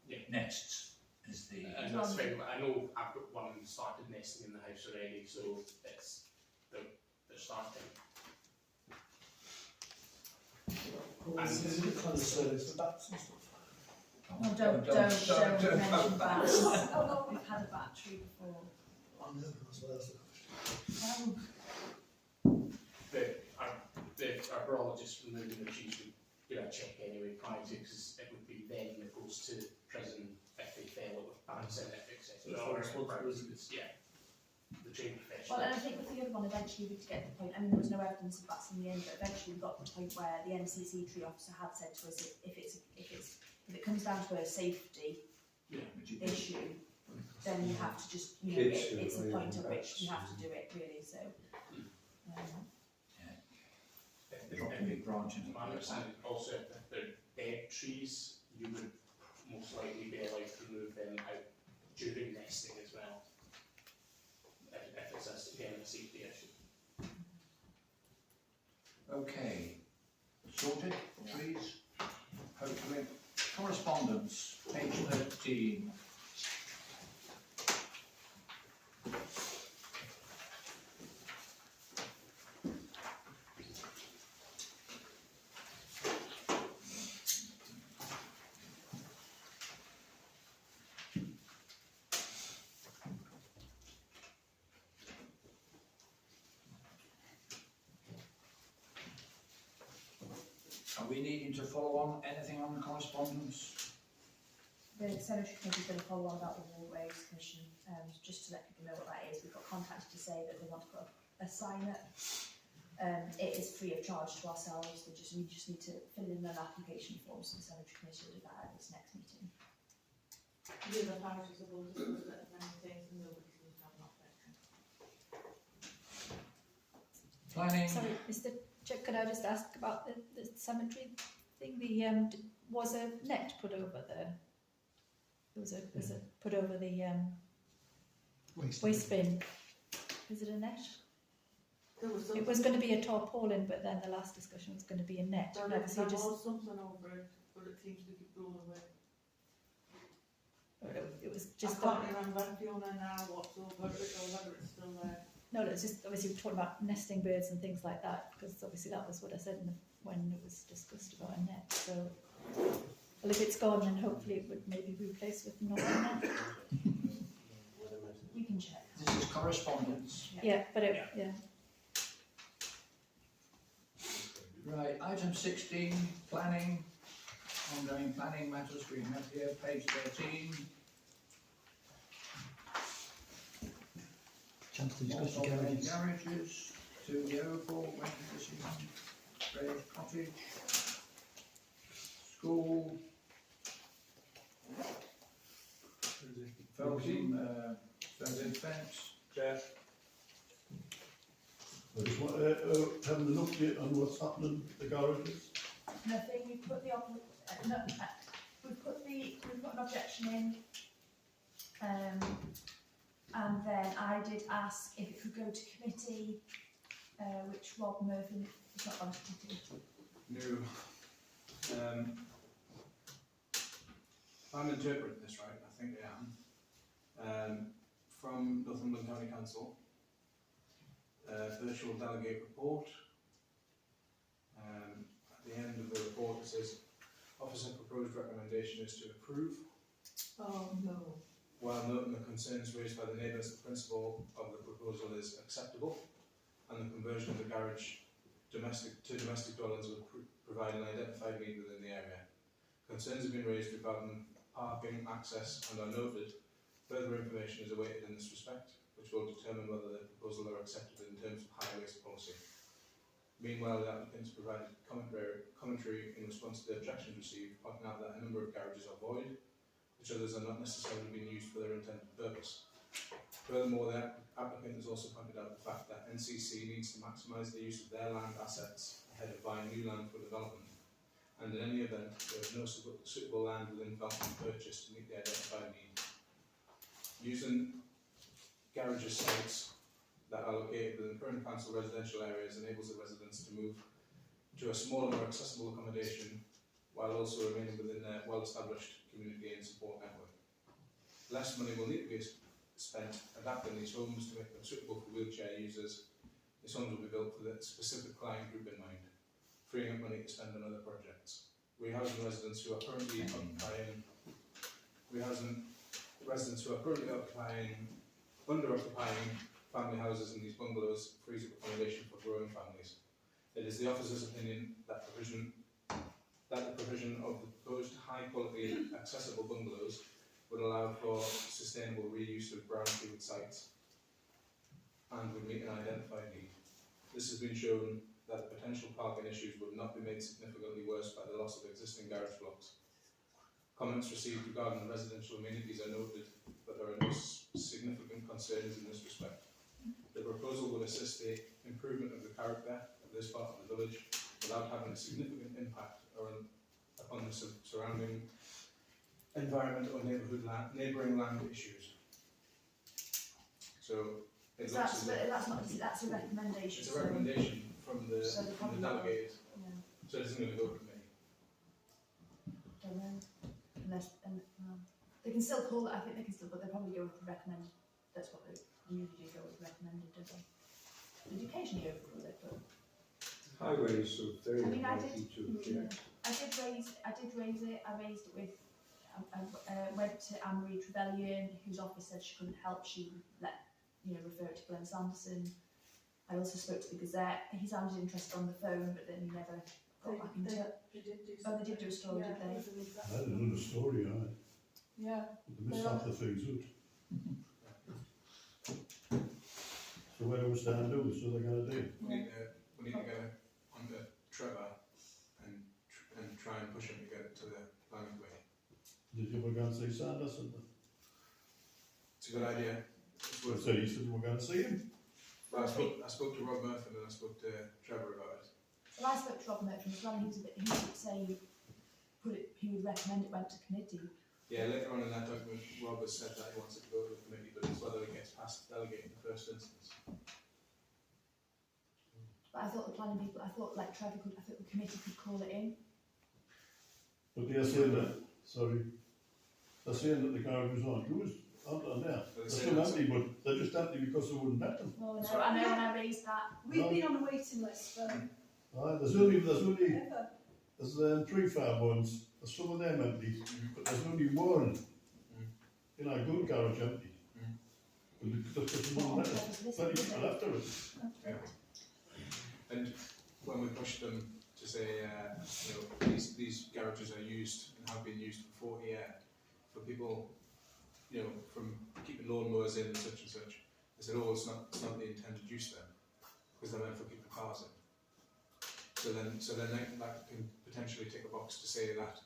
Yeah. nests. Is the And that's fine. I know I've got one started nesting in the house already, so they're starting. Is it a kind of service for bats and stuff? Oh, don't mention bats. We've had a battery before. I know, that's what else the question. Our biologist removing the trees would do a check anyway prior to, because it would be them that goes to prison if they fail it with bats in it, etc. Yeah, the trained professional. Well, and I think with the other one, eventually we'd get to the point, I mean, there was no evidence of bats in the end, but eventually we got to the point where the NCC tree officer had said to us, if it comes down to a safety issue, then you have to just, you know, it's the point at which you have to do it, really, so. drop a big branch into My understanding also, if they're dead trees, you would most likely be allowed to remove them out during nesting as well. If it's again a safety issue. Okay, sorted, trees, hopefully. Correspondence, page 13. Are we needing to follow on anything on the correspondence? The Cemetery Committee is going to follow on about the Waterways Commission, just to let people know what that is. We've got contacted to say that they want to put a sign up. It is free of charge to ourselves. We just need to fill in an application form, so the Cemetery Committee will do that at this next meeting. The other parishes have all discussed that many things and nobody seems to have an objection. Planning. Sorry, Mr. Chair, could I just ask about the cemetery thing? Was a net put over there? Was it put over the waste bin? Is it a net? There was It was going to be a tarpaulin, but then the last discussion was going to be a net. there And obviously was just, something over it, but it seems to be blown away. it was just. I can't remember if Fiona now what's over it or whether it's still there. No, it's just obviously we're talking about nesting birds and things like that, because obviously that was what I said when it was discussed about a net. So, well, if it's gone, then hopefully it would maybe be replaced with not a net. You can check. This is correspondence. Yeah, but yeah. Right, item 16, planning, ongoing planning matters we have here, page 13. Can to discuss Also, the garages. garages, to the overall, when decision, Graves Cottage, school, Felton, fence, Chair. I just want having an update on what's happening at the garages. Nothing, we've put the, we've put an objection in, and then I did ask if it could go to committee, which Rob Murphy has not gone to committee. No. If I'm interpreting this right, I think I am. From Northumberland County Council, virtual delegate report. At the end of the report it says, Officer proposed recommendation is to approve. Oh, no. While noting the concerns raised by the neighbours, the principle of the proposal is acceptable, and the conversion of the garage to domestic dwellings would provide an identified need within the area. Concerns have been raised regarding parking, access, and are noted. Further information is awaited in this respect, which will determine whether the proposal are accepted in terms of highways policy. Meanwhile, the applicants provided commentary in response to the objections received, pointing out that a number of garages are void, which others are not necessarily being used for their intended purpose. Furthermore, the applicant has also pointed out the fact that NCC needs to maximise the use of their land assets ahead of buying new land for development, and in any event, there is no suitable land within Felton purchase to meet the identified need. Using garages sites that are located within current council residential areas enables the residents to move to a smaller, more accessible accommodation while also remaining within their well-established community and support network. Less money will need to be spent adapting these homes to make them suitable for wheelchair users. These homes will be built for the specific client group in mind, freeing up money to spend on other projects. Rehousing residents who are currently occupying family houses in these bungalows frees up accommodation for growing families. It is the officer's opinion that the provision of the proposed high-quality, accessible bungalows would allow for sustainable reuse of brownfield sites and would meet an identified need. This has been shown that the potential parking issues would not be made significantly worse by the loss of existing garage blocks. Comments received regarding the residential amenities are noted, but there are no significant concerns in this respect. The proposal will assist the improvement of the character of this part of the village without having a significant impact upon the surrounding environment or neighbouring land issues. So it looks as if that's a recommendation. it's a recommendation from the delegated, Yeah. so it isn't going to go to me. Don't know. Unless, they can still call it, I think they can still, but they'll probably go with recommend. That's what they usually do, go with recommended, don't they? They do occasionally go with it, but. Highways are very I mean, likely to object. I did raise it. I raised it with. I went to Anne-Marie Trevelyan, whose office said she couldn't help. She refer it to Glenn Sanderson. I also spoke to the Gazette. He sounded interested on the phone, but then he never got back in touch. They did do a story, did they? I had another story, Yeah. They missed half the things out. So where was Dan doing? So they're going to do? We need to go on to Trevor and try and push him to get it to the planning committee. Did you ever go and see Sanderson? It's a good idea. So you said we're going to see him? Well, I spoke to Rob Murphy and I spoke to Trevor about it. Well, I spoke to Rob Murphy as well. He would say he would recommend it went to committee. Yeah, later on in that document, Rob has said that he wants it to go to the committee, but it's whether it gets past delegate in the first instance. But I thought the planning people, I thought the committee could call it in. But they're saying that, they're saying that the garages aren't used, aren't they now? They're still empty, but they're just empty because they wouldn't let them. Well, no, I know when I raised that. We've been on the waiting list for There's 3 fab ones, there's some of them empty, but there's only one, good garage empty. Because they wouldn't let us, plenty of people after it. Yeah. And when we pushed them to say, these garages are used and have been used for 40 years for people, from keeping lawnmowers in and such, I said, oh, it's not the intended use then, because they're meant for keeping cars in. So then that can potentially tick a box to say that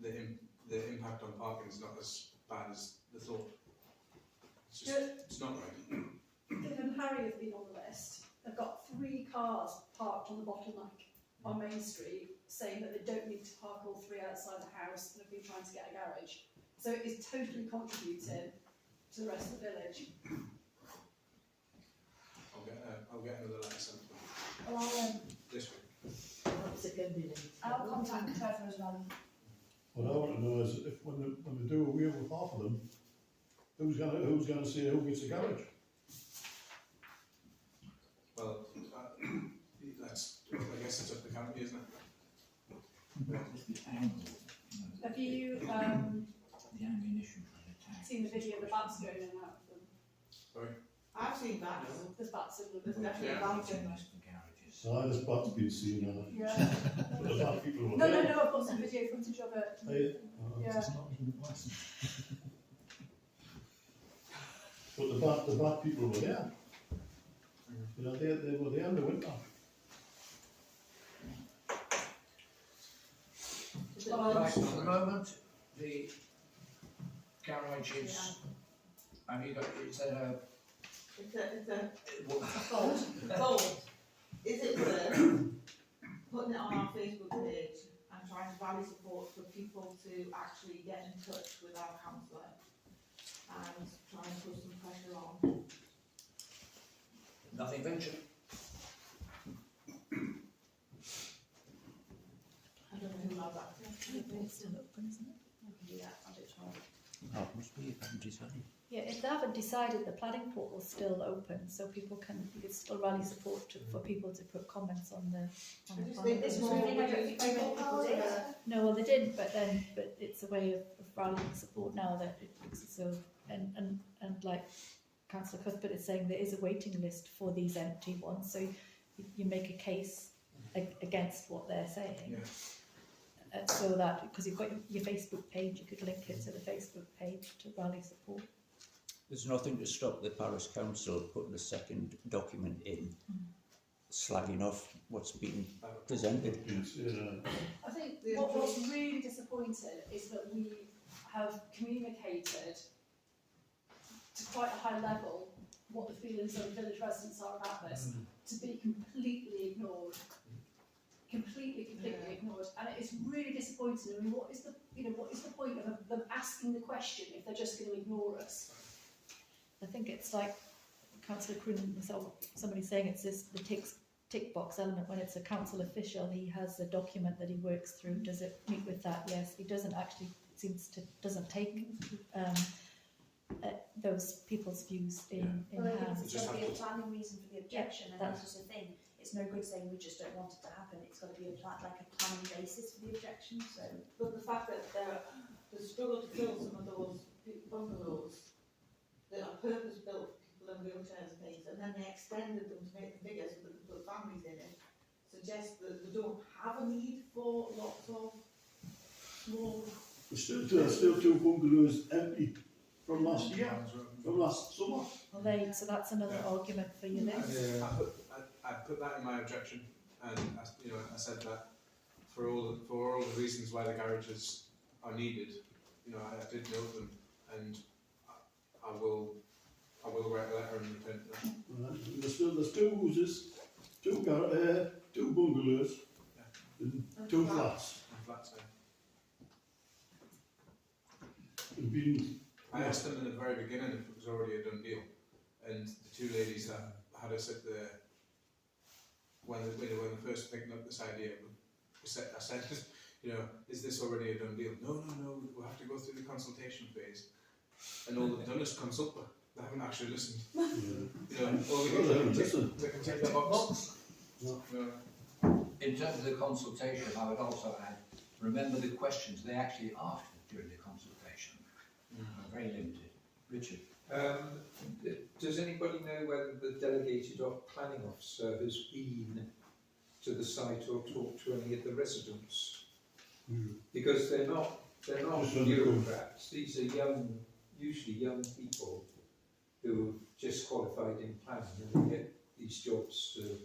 the impact on parking is not as bad as the thought. It's just, it's not right. Viv and Harry have been on the list. They've got 3 cars parked on the bottleneck on Main Street, saying that they don't need to park all 3 outside the house and have been trying to get a garage. So it is totally contributing to the rest of the village. I'll get another letter sent to them Well, this week. I'll contact Trevor as well. What I want to know is if when they do away with half of them, who's gonna say who gets a garage? Well, I guess it's up to the county, isn't it? Have you The ammunition for the tank. seen the video of the bats going in and out of them? Sorry? I've seen that. There's bats in them. There's definitely Yeah. bats in there. This part's been seen, Yeah. but the bad people were No, there. I've got some video footage of it. Yeah. But the bad people were there. You know, they were there in the winter. Right, at the moment, the garage is, have you got, is there a? It's a what- fault. Is it worth putting it on our Facebook page and trying to rally support for people to actually get in touch with our councillor and try and put some pressure on? Nothing ventured. I don't know who has that. It's still open, isn't it? I can do that, I'll do it tomorrow. Oh, it must be, if I haven't decided. Yeah, if they haven't decided, the planning portal's still open, so people can, you can still rally support for people to put comments on the I just planning think it's portal. more I don't think very many people did. No, well, they didn't, but it's a way of rallying support now that so, and like Councillor Cuthbert is saying, there is a waiting list for these empty ones, so you make a case against what they're saying. Yeah. So that, because you've got your Facebook page, you could link it to the Facebook page to rally support. There's nothing to stop the parish council putting a second document in, slagging off what's been presented. I think what's really disappointing is that we have communicated to quite a high level what the feelings of the village residents are about this, to be completely ignored. Completely ignored, and it is really disappointing. I mean, what is the point of them asking the question if they're just going to ignore us? I think it's like Councillor Cronin, somebody saying it's this the tick box element. When it's a council official, he has a document that he works through. Does it meet with that? Yes. He doesn't actually doesn't take those people's views in hand. It's got to be a planning reason for the objection, and that's just the thing. It's no good saying we just don't want it to happen. It's got to be a planning basis for the objection. So, But the fact that the struggle to fill some of those bungalows that are purpose-built for people in wheelchairs and things, and then they extended them to make them bigger so that they put families in it, suggests that they don't have a need for lots of small... There's still 2 bungalows empty from last year, from last summer. Well, so that's another argument for you then. I put that in my objection, and I said that for all the reasons why the garages are needed, I did note them, and I will write a letter and return to them. Right. There's 2 houses, 2 bungalows, and 2 flats. And flats, I asked them in the very beginning if it was already a done deal, and the 2 ladies that had us at the when they were first picking up this idea, I said, is this already a done deal? No, we'll have to go through the consultation phase, and all they've done is consult them. They haven't actually listened. All they can take the box. In terms of the consultation, I would also add, remember the questions they actually asked during the consultation. Very limited. Richard. Does anybody know whether the delegated planning officer has been to the site or talked to any of the residents? Because they're not bureaucrats. These are usually young people who have just qualified in planning and they get these jobs to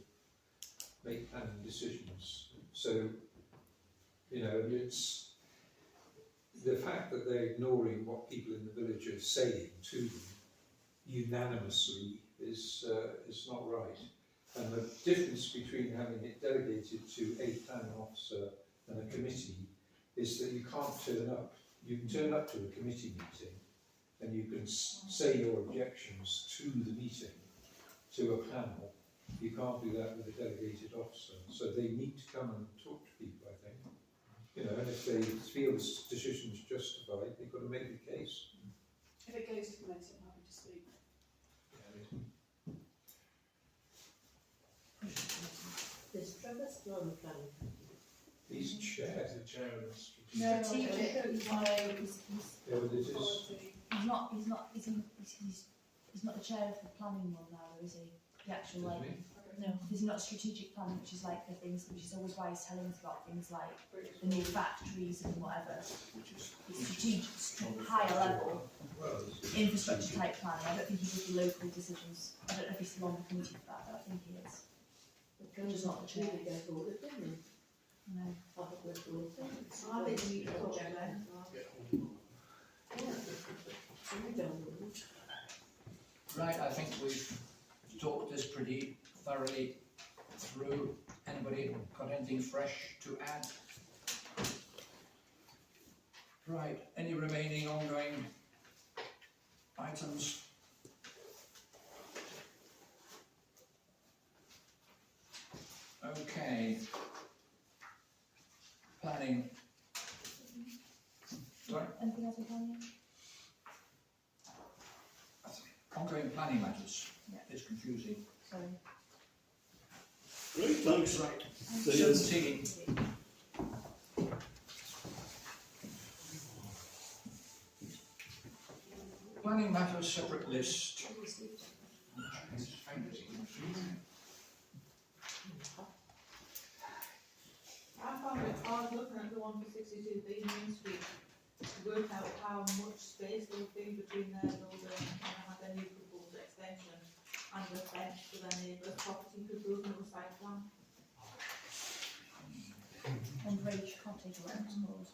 make planning decisions. So, you know, it's the fact that they're ignoring what people in the village are saying to them unanimously is not right. And the difference between having it delegated to a planning officer and a committee is that you can't turn up. You can turn up to a committee meeting and you can say your objections to the meeting, to a panel. You can't do that with a delegated officer. So they need to come and talk to people, I think. You know, and if they feel the decision is justified, they've got to make the case. If it goes to committee, I'm happy to speak. Is Trevor still on the planning? He's chair. The chair of the strategic. No, strategic, Yeah, but it is. he's not the chair of the planning one now, though, is he? The actual, like, no, he's not strategic planning, which is like the things, which is always why he's telling us about things like the new factories and whatever. It's strategic, higher level, infrastructure type planning. I don't think he does the local decisions. I don't know if he's still on the committee for that, but I think he is. Just not the chair. No. I think we need to talk about Right, I think we've talked this pretty thoroughly through. Anybody got anything fresh to add? Right, any remaining ongoing items? Okay. Planning. Sorry? Anything else with planning? Ongoing planning matters. Yeah. It's confusing. Sorry. Right, thanks. Right. See you. 17. Planning matters separate list. I found it hard looking at the one for 62B Main Street to work out how much space there would be between their building and had any proposed extension and the fence for their neighbour's property because there was no site plan. And Rach can't take a rent, I suppose.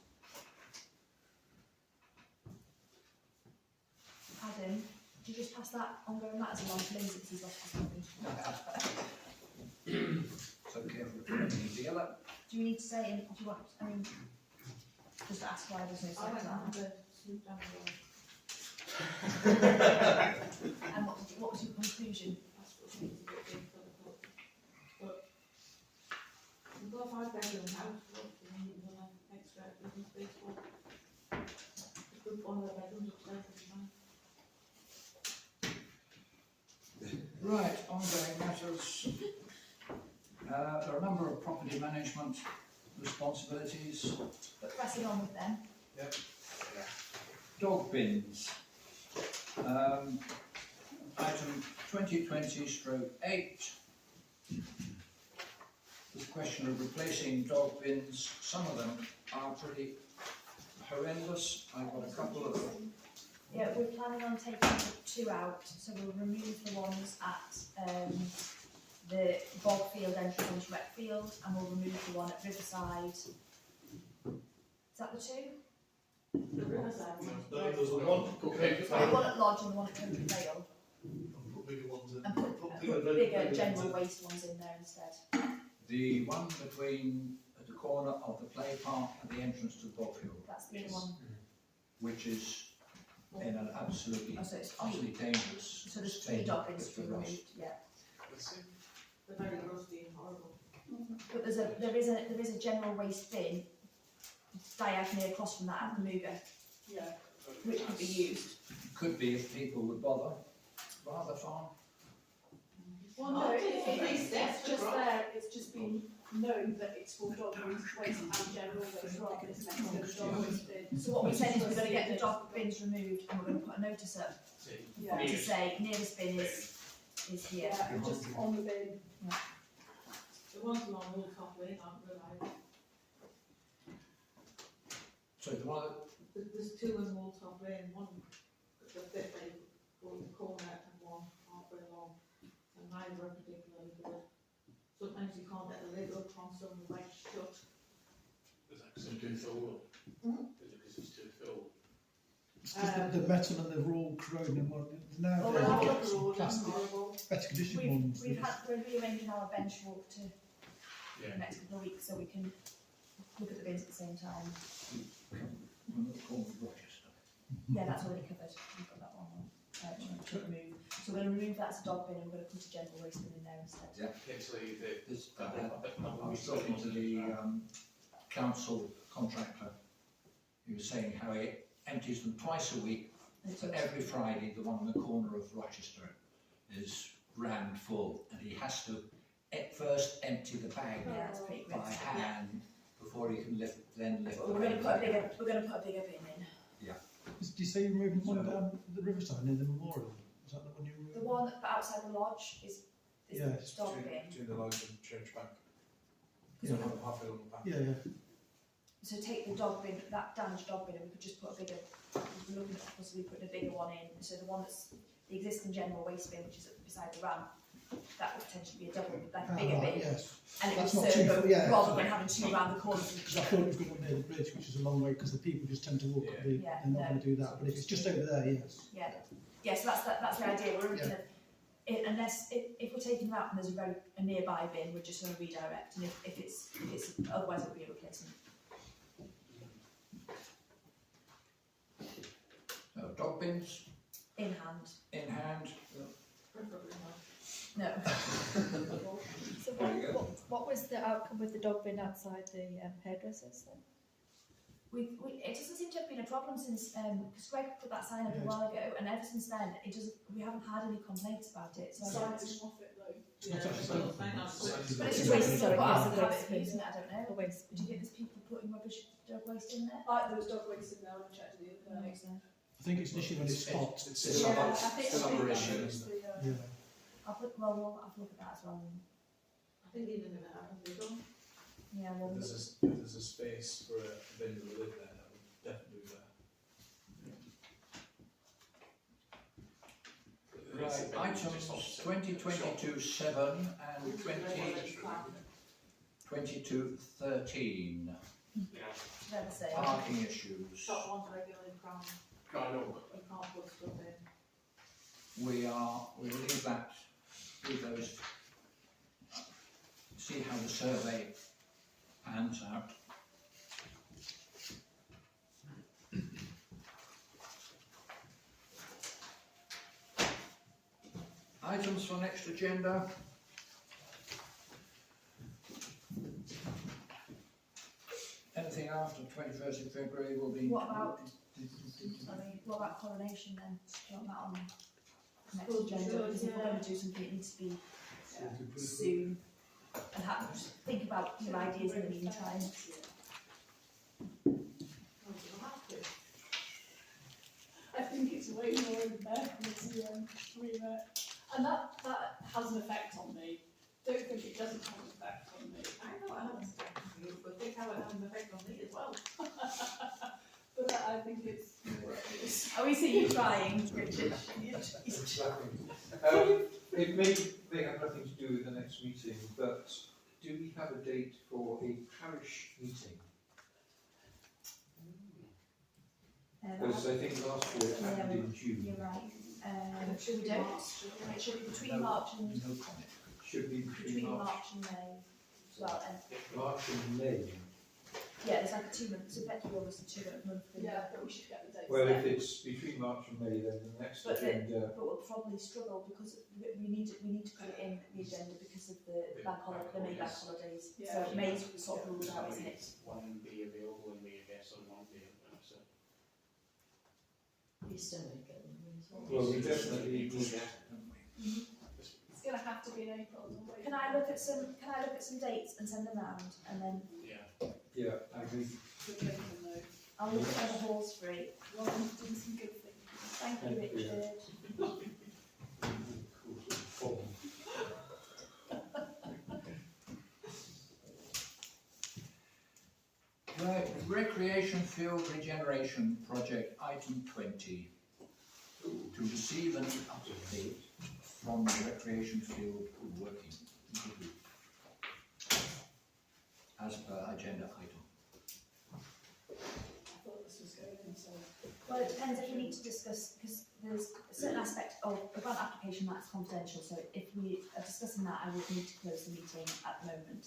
Adam, did you just pass that ongoing matters along to Lindsay because he's lost his copy? It's okay for the together. Do you need to say, do you want, I mean, just ask why there's no I site went plan? and had a snoop down the road. And what was your conclusion? That's what needs to be big for the book. But we've got a 5-bedroom house, what do we need another extra business space for? Just put one of the bedrooms upstairs is fine. Right, ongoing matters. There are a number of property management responsibilities. But pressing on with them. Yep. Dog bins. Item 2020/8. This question of replacing dog bins. Some of them are pretty horrendous. I've got a couple of them. Yeah, we're planning on taking 2 out, so we'll remove the ones at the bog field entrance onto rec field, and we'll remove the one at Riverside. Is that the 2? The Riverside one. No, there's a one. Okay. The one at Lodge and the one at Country Vale, Put bigger ones in. and put bigger general waste ones in there instead. The one between at the corner of the play park and the entrance to the bog field, That's the other one. which is in an absolutely, Oh, so it's utterly dangerous So there's 3 state. dog bins It's to be for rust. removed, yeah. They're very rusty and horrible. But there is a general waste bin diagonally across from that at the mover, Yeah. which could be used. Could be if people would bother. Rather far. Well, No, no, it's just there, it's just been known that it's for dog waste and general waste rather than it's meant to go to dog waste bin. So what we said is we're going to get the dog bins removed and we're going to put a notice up Yeah. to say nearest bin is here. Yeah, and just on the bin. The ones along Wooltop Lane aren't reliable. So the one There's 2 in Wooltop Lane, one at the bit they go in the corner and very long, and neither are particularly good. Sometimes you can't get the lid up on some right shut. Is that because it's too full? Mhm. Is it because it's too full? It's just the metal and the raw corroding and what, now Oh, they've well, got the some road is plastic, horrible. better conditioned ones. We're rearranging our bench walk to Yeah. the next couple of weeks so we can look at the bins at the same time. One at the corner of Rochester. Yeah, that's already covered. We've got that one. To remove. So we're going to remove that as a dog bin and we're going to put a general waste bin in there instead. Yeah. Actually, I was talking to the council contractor. He was saying how he empties them twice a week, but every Friday the one in the corner of Rochester is rammed full, and he has to first empty the bag Yeah, it's pretty by grim. hand before he can lift the We're bag. going to put a bigger bin in. Did you say you're moving one down the riverside near the memorial? Is that the one you're moving? The one outside the lodge is Yes. the dog bin. Between the lodge and church bank. Yeah. Half on the back. Yeah. So take the dog bin, that damaged dog bin, and we could just put a bigger, we're looking at possibly putting a bigger one in. So the one that's the existing general waste bin, which is beside the ramp, that would potentially be a double, like a bigger bin. Yes. And it would That's not serve too both, far, yeah. rather than having two around the corner. Because I thought it was going to be near the bridge, which is a long way, because the people just tend to walk up the, Yeah, they're not no. going to do that. But if it's just over there, yes. Yeah, yeah. So that's the idea. We're looking at it, unless if we're taking them out and there's a nearby bin, we're just going to redirect. And if it's otherwise it'll be a replacement. So dog bins In hand. in hand. Preferably not. No. So what was the outcome with the dog bin outside the hairdressers then? It doesn't seem to have been a problem since because Greg put that sign up a while ago, and ever since then we haven't had any complaints about it. So I don't. Signage off it though. It's actually still- But it's just waste. Sorry, But yes, out of the habit waste of bin. using it, I don't know. The waste Do you think there's people putting rubbish dog waste in there? There was dog waste in there when I checked it the other day. I think it's an issue when it's hot. It's It's still not- I think still under that issue. was the, Yeah. We'll have to look at that as well. I think even if it happens, they don't. Yeah, well, if there's a space for a bin with a lid there, that would definitely be there. Right, items 2022-7 and 2022-13. they're the same. Parking issues. Top one's regularly crammed, I know. you can't put stuff in. We'll leave that with those. See how the survey pans out. Items for next agenda. Anything after 21st of February will be. What about coronation then? Do you want that on next Well, agenda? sure, Because if we're yeah. going to do something, it needs to be soon. And think about your ideas in the meantime. Well, you'll have to. I think it's way more in there to and that has an effect on me. Don't think it doesn't have an effect on me. I know it has an effect on you, but think how it has an effect on me as well. But I think it's Oh, we see you crying, Richard. It may have nothing to do with the next meeting, but do we have a date for a parish meeting? Because I think last year it happened in June. You're right. should We be don't. March, shouldn't it? It should be between March and No comment. Should be between March and May. Well, March and May. yeah, there's like a 2 month. So effectively, almost a 2 month thing. Yeah, but we should get the dates. Well, then. if it's between March and May, then the next But agenda. But we'll probably struggle because we need to put it in the agenda because of the bank holiday, the May bank holidays. Yeah. So May's sort of ruled out, isn't it? One be available in May, I guess, and one be, so. You still make it. Well, we definitely need It's going to have to be in April. Can I look at some dates and send them round, and then Yeah, I agree. I'll look at the halls free. Well, doing some good things. Thank you, Richard. Right, Recreation Field Regeneration Project, item 20. To receive an update from the recreation field working group as per agenda item. I thought this was going in, so. Well, it depends if we need to discuss, because there's a certain aspect of a grant application that's confidential, so if we are discussing that, I would need to close the meeting at the moment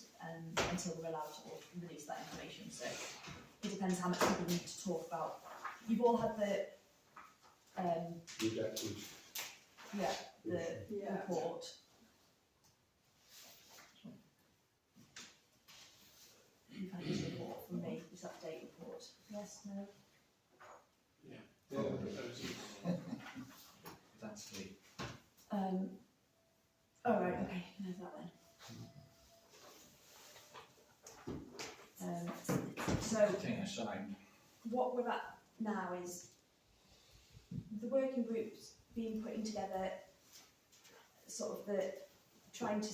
until we're allowed to release that information. So it depends how much people need to talk about. You've all had the redacted. yeah, the report. You've had this report from me, this update report. Yes, no? That's the All right, okay, there's that then. So thing aside. what we're at now is the working groups being putting together sort of the trying to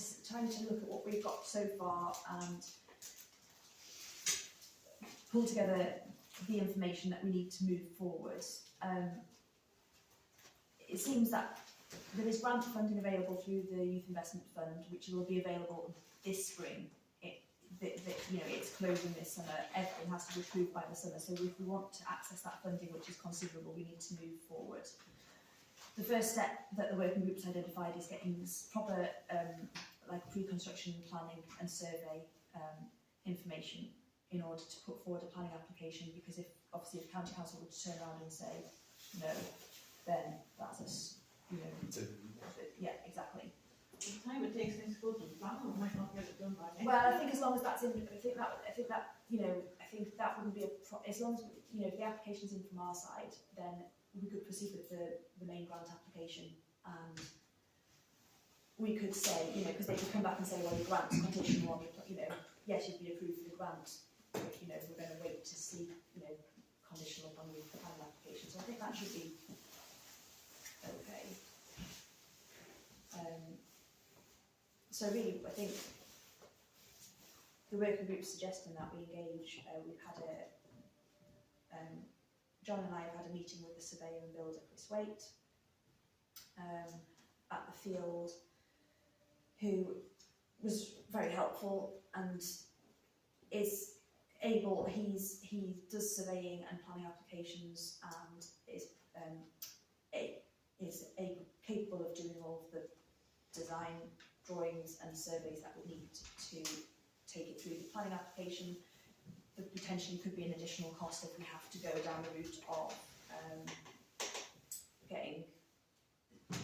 look at what we've got so far and pull together the information that we need to move forward. It seems that there is grant funding available through the Youth Investment Fund, which will be available this spring. It's closing this summer. Everything has to be approved by the summer. So if we want to access that funding, which is considerable, we need to move forward. The first step that the working group's identified is getting proper pre-construction planning and survey information in order to put forward a planning application, because if County Council were to turn around and say no, then that's us, yeah, exactly. The time it takes things to go to the plan, we might not get it done by next Well, I week. think as long as that's in, I think that wouldn't be as long as, if the application's in from our side, then we could proceed with the main grant application, and we could say, because they could come back and say, well, your grant's conditional on, yes, you'd be approved for the grant, but, we're going to wait to see, conditional on the planning application. So I think that should be okay. So really, I think the working group's suggesting that we engage. We've had John and I have had a meeting with the surveyor and builder Chris Waite at the field, who was very helpful and is able. He does surveying and planning applications and is capable of doing all of the design drawings and surveys that we need to take it through the planning application. There potentially could be an additional cost if we have to go down the route of getting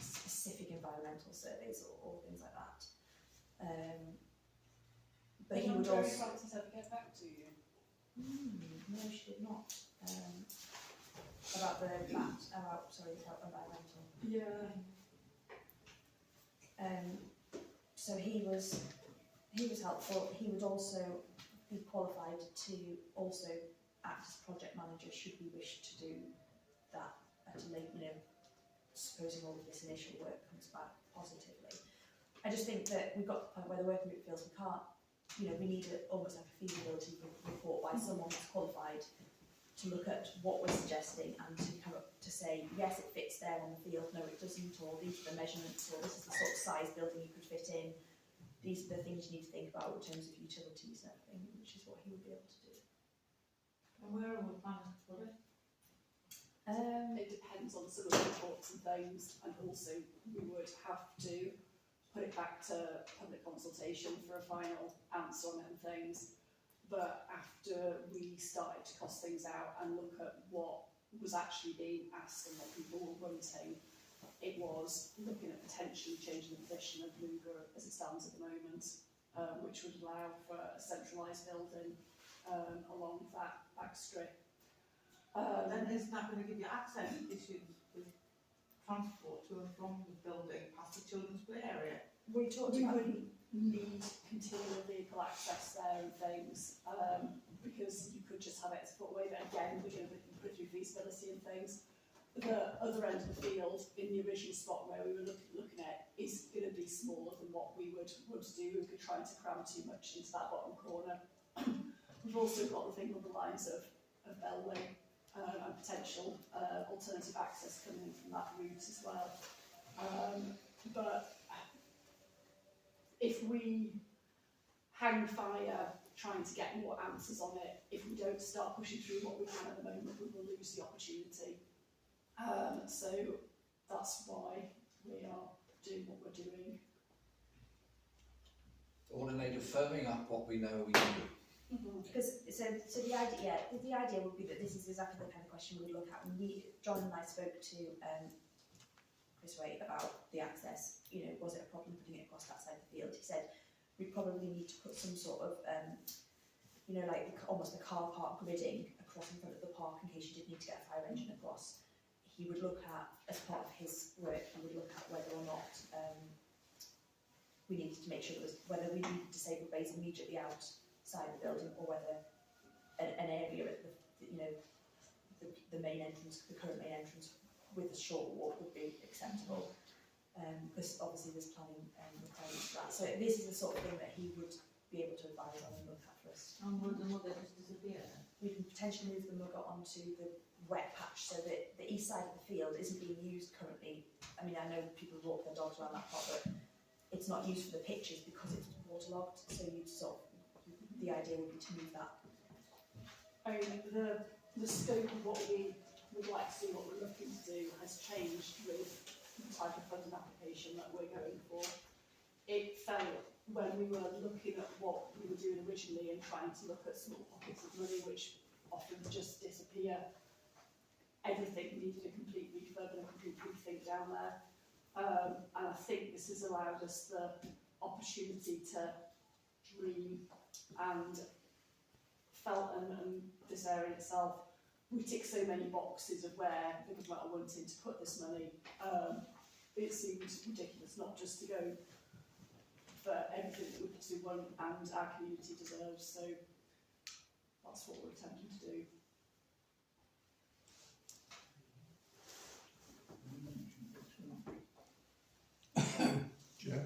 specific environmental surveys or things like that. But he would also. Francis ever get back to you? No, she did not. About environmental. Yeah. So he was helpful. He would also be qualified to also act as project manager should we wish to do that at a later, supposing all of this initial work comes back positively. I just think that we've got to the point where the working group feels we can't, we need almost like a feasibility report by someone who's qualified to look at what we're suggesting and to come up to say, yes, it fits there on the field, no, it doesn't, or these are the measurements, or this is the sort of size building you could fit in. These are the things you need to think about in terms of utilities and everything, which is what he would be able to do. And where are we planning to put it? It depends on some of the reports and things, and also we would have to put it back to public consultation for a final answer on them things. But after we started to cost things out and look at what was actually being asked and what people were wanting, it was looking at potentially changing the position of Luga as it stands at the moment, which would allow for a centralised building along that back strip. Then isn't that going to give you access issues with transport to and from the building past the children's play area? We wouldn't need continual vehicle access there and things, because you could just have it as a footway, but again, we're going to put through feasibility and things. The other end of the field, in the original spot where we were looking at, is going to be smaller than what we would do if we're trying to cram too much into that bottom corner. We've also got the thing on the lines of Bellway and potential alternative access coming in from that route as well. but if we hang fire trying to get more answers on it, if we don't start pushing through what we can at the moment, we will lose the opportunity. So that's why we are doing what we're doing. All in aid of firming up what we know we can do. Because so the idea would be that this is exactly the kind of question we would look at. And John and I spoke to Chris Waite about the access. You know, was it a problem putting it across that side of the field? He said we probably need to put some sort of you know, like almost a car park gridding across in front of the park in case you did need to get a fire engine across. He would look at, as part of his work, he would look at whether or not we needed to make sure that whether we needed disabled bays immediately outside the building, or whether an area at the, you know, the main entrance, the current main entrance, with a short walk would be acceptable. Because obviously there's planning requirements for that. So this is the sort of thing that he would be able to advise on and look at for us. And would the mugger just disappear? We can potentially move the mugger onto the wet patch so that the east side of the field isn't being used currently. I mean, I know people walk their dogs around that part, but it's not used for the pitches because it's waterlogged. So you'd sort of, the idea would be to move that. I mean, the scope of what we would like to do, what we're looking to do, has changed with the type of funding application that we're going for. It felt, when we were looking at what we were doing originally and trying to look at small pockets of money which often just disappear, everything needed a complete refurb and a complete rethink down there. And I think this has allowed us the opportunity to dream. And Felton and this area itself, we tick so many boxes of where the government are wanting to put this money. It seems ridiculous not just to go for everything that we possibly want and our community deserves. So that's what we're attempting to do. Chair?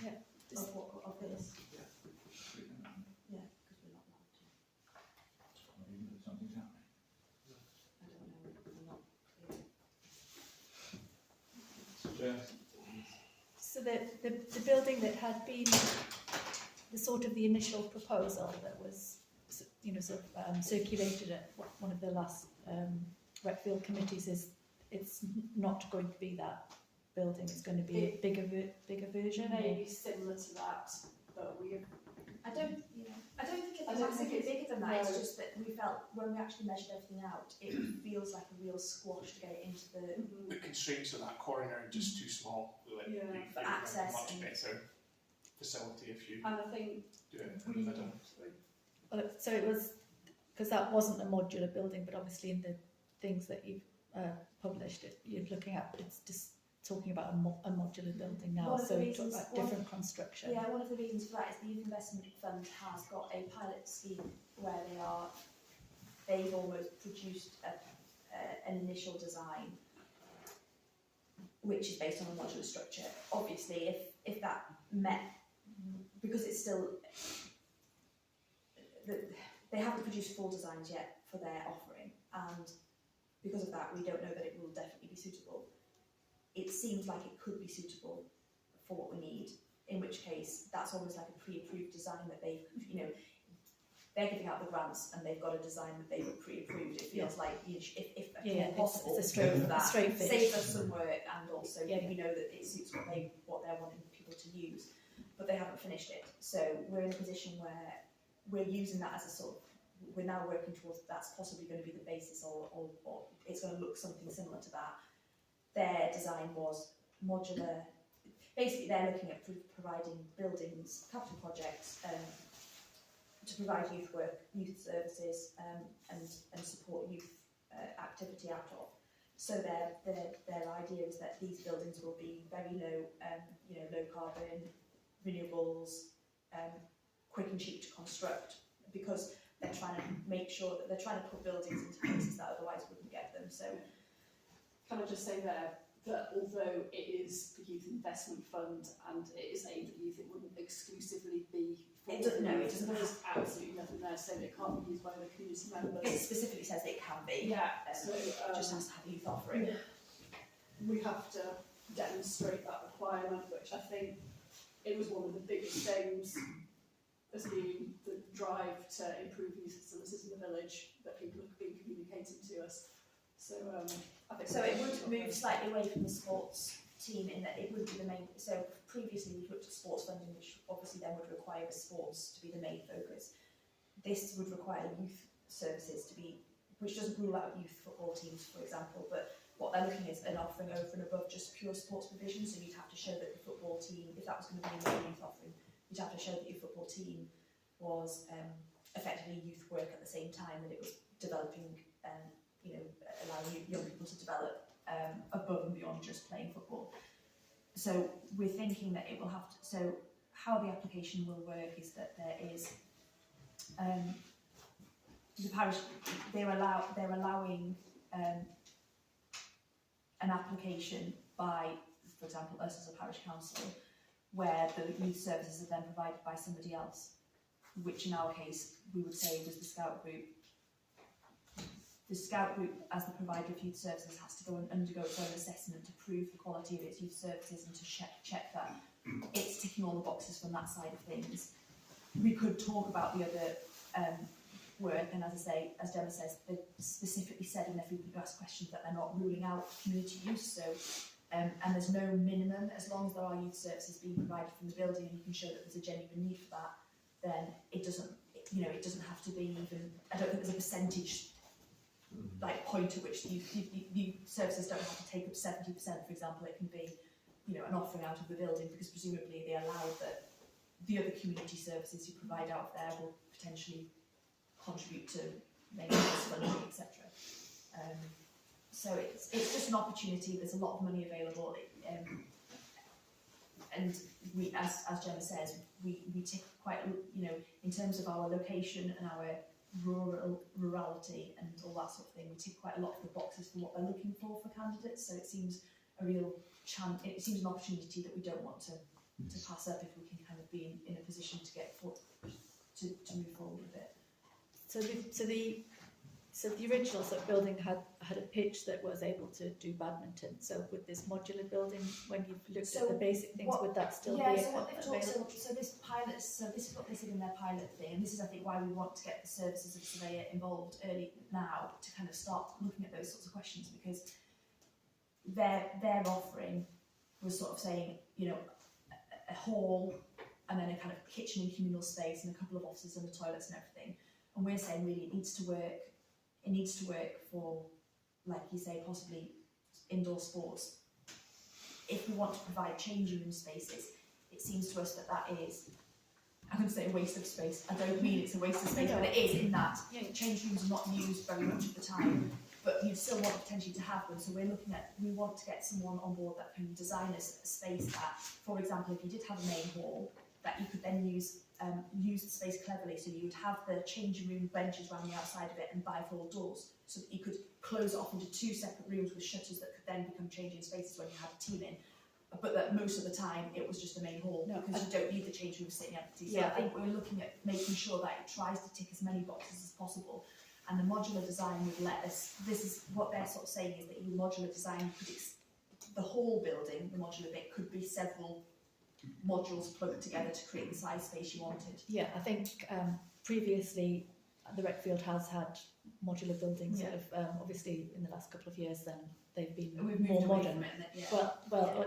Yeah, of what, of this? Yeah, because we're not allowed to. Or even if something's happening. I don't know, we're not clear. Chair? So the building that had been the sort of the initial proposal that was, you know, sort of circulated at one of the last rec field committees is it's not going to be that building. It's going to be a bigger version. Maybe similar to that, but we have. I don't think it's massively bigger than that. It's just that we felt when we actually measured everything out, it feels like a real squash to get it into the. The constraints of that corner are just too small. Like, For access much and better facility if you And I think do it in the middle. Well, so it was, because that wasn't a modular building, but obviously in the things that you've published, you're looking at, it's just talking about a modular building now, so you talk about different construction. Yeah, one of the reasons for that is the Youth Investment Fund has got a pilot scheme where they've almost produced an initial design which is based on a modular structure. Obviously, if that met, because it's still, they haven't produced full designs yet for their offering, and because of that, we don't know that it will definitely be suitable. It seems like it could be suitable for what we need, in which case that's almost like a pre-approved design that they've, you know, they're giving out the grants and they've got a design that they were pre-approved. It feels like if possible, it's a straight finish. Save us some work, and also we know that it suits what they're wanting people to use, but they haven't finished it. So we're in a position where we're using that as a sort of, we're now working towards that's possibly going to be the basis, or it's going to look something similar to that. Their design was modular. Basically, they're looking at providing buildings, capital projects, to provide youth work, youth services, and support youth activity out of. So their idea is that these buildings will be very low, low carbon, renewables, quick and cheap to construct, because they're trying to make sure that they're trying to put buildings into places that otherwise wouldn't get them. So, can I just say there that although it is the Youth Investment Fund and it is aimed at youth, it wouldn't exclusively be for it doesn't. No, it doesn't. There's absolutely nothing there saying it can't be used by other community members. It specifically says it can be. Yeah. So just has to have a youth offering. We have to demonstrate that requirement, which I think it was one of the biggest things as being the drive to improve youth facilities in the village that people have been communicating to us. So I think so it would move slightly away from the sports team in that it wouldn't be the main. So previously we've looked at sports funding, which obviously then would require the sports to be the main focus. This would require youth services to be, which doesn't rule out youth football teams, for example, but what they're looking at is an offering over and above just pure sports provision. So you'd have to show that the football team, if that was going to be a main youth offering, you'd have to show that your football team was effectively youth work at the same time, that it was developing, you know, allowing young people to develop above and beyond just playing football. So we're thinking that it will have to, so how the application will work is that there is the parish, they're allowing an application by, for example, us as a parish council, where the youth services are then provided by somebody else, which in our case we would say was the Scout group. The Scout group, as the provider of youth services, has to go and undergo its own assessment to prove the quality of its youth services and to check that it's ticking all the boxes from that side of things. We could talk about the other work, and as I say, as Gemma says, they specifically said in their frequently asked questions that they're not ruling out community use. So, and there's no minimum, as long as there are youth services being provided from the building and you can show that there's a genuine need for that, then it doesn't, you know, it doesn't have to be even. I don't think there's a percentage like point at which the youth services don't have to take up 70%, for example. It can be, you know, an offering out of the building, because presumably they allow that the other community services you provide out there will potentially contribute to maintenance funding, etc. So it's just an opportunity. There's a lot of money available, and we, as Gemma says, we tick quite, you know, in terms of our location and our rurality and all that sort of thing, we tick quite a lot of the boxes for what they're looking for candidates. So it seems a real chance. It seems an opportunity that we don't want to pass up if we can kind of be in a position to get to move forward with it. So the original sort of building had a pitch that was able to do badminton. So with this modular building, when you've looked at the basic things, would that still be available? So this pilot, so this is what they said in their pilot thing, and this is I think why we want to get the services of the surveyor involved early now to kind of start looking at those sorts of questions, because their offering was sort of saying, you know, a hall and then a kind of kitchen and communal space and a couple of offices and the toilets and everything. And we're saying really it needs to work. It needs to work for, like you say, possibly indoor sports. If we want to provide changing room spaces, it seems to us that that is, I'm going to say a waste of space. I don't mean it's a waste of space, but it is in that change rooms are not used very much of the time, but you still want potentially to have them. So we're looking at, we want to get someone on board that can design a space that, for example, if you did have a main hall, that you could then use the space cleverly. So you would have the changing room benches around the outside of it and bifold doors, so that you could close it off into two separate rooms with shutters that could then become changing spaces when you had a team in. But that most of the time it was just a main hall, because you don't need the changing room sitting empty. So I think we're looking at making sure that it tries to tick as many boxes as possible. And the modular design would let us, this is what they're sort of saying, is that your modular design could, the whole building, the modular bit, could be several modules plugged together to create the size space you wanted. Yeah, I think previously the rec field has had modular buildings. Sort of, obviously in the last couple of years, then they've been more modern.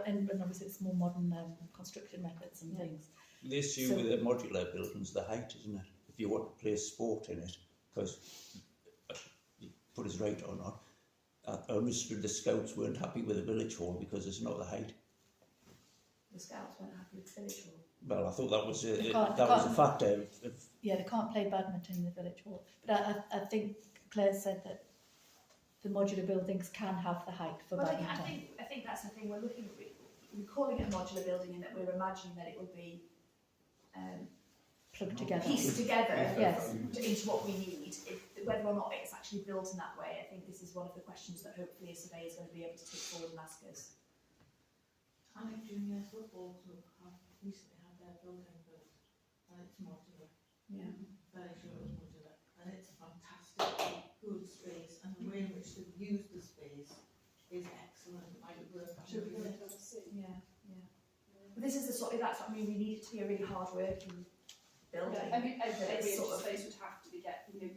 And obviously it's more modern construction methods and things. The issue with the modular buildings, the height, isn't it? If you want to play sport in it, because you put us right or not, I understood the Scouts weren't happy with the village hall because it's not the height. The Scouts weren't happy with the village hall. Well, I thought that was a factor. Yeah, they can't play badminton in the village hall. But I think Claire said that the modular buildings can have the height for badminton. I think that's the thing. We're looking at, we're calling it a modular building, in that we're imagining that it will be plugged together, pieced together into what we need. Whether or not it's actually built in that way, I think this is one of the questions that hopefully a surveyor is going to be able to take forward and ask us. Alec Junior Football Club have recently had their building built, and it's modular. Yeah. Very sure it's modular, and it's a fantastic, good space, and the way in which they've used the space is excellent. I would work. Should we go to that's what I mean. We need it to be a really hard-working building. Yeah, every It's sort of- space would have to be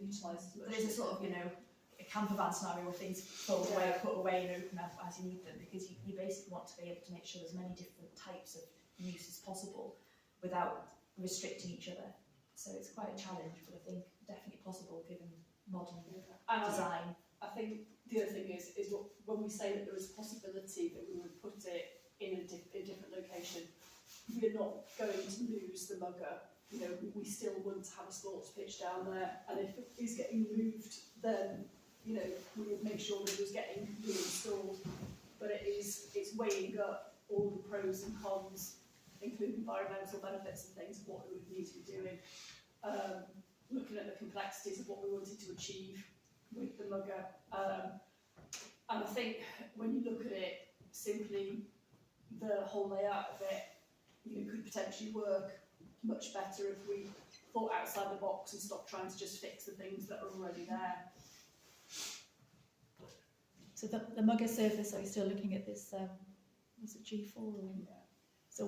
utilised as much. There is a sort of, a camper van scenario where things fold away, put away and open up as you need them, because you basically want to be able to make sure there's many different types of use as possible without restricting each other. So it's quite a challenge, but I think definitely possible given modern design. I think the other thing is when we say that there is a possibility that we would put it in a different location, we're not going to lose the mugger. We still want to have a sports pitch down there, and if it is getting moved, then we would make sure that it was getting reinstalled. But it's weighing up all the pros and cons, including environmental benefits and things of what we would need to be doing. Looking at the complexities of what we wanted to achieve with the mugger. And I think when you look at it, simply the whole layout of it, could potentially work much better if we thought outside the box and stopped trying to just fix the things that are already there. So the mugger surface, are you still looking at this, was it G4? Or? Yeah. So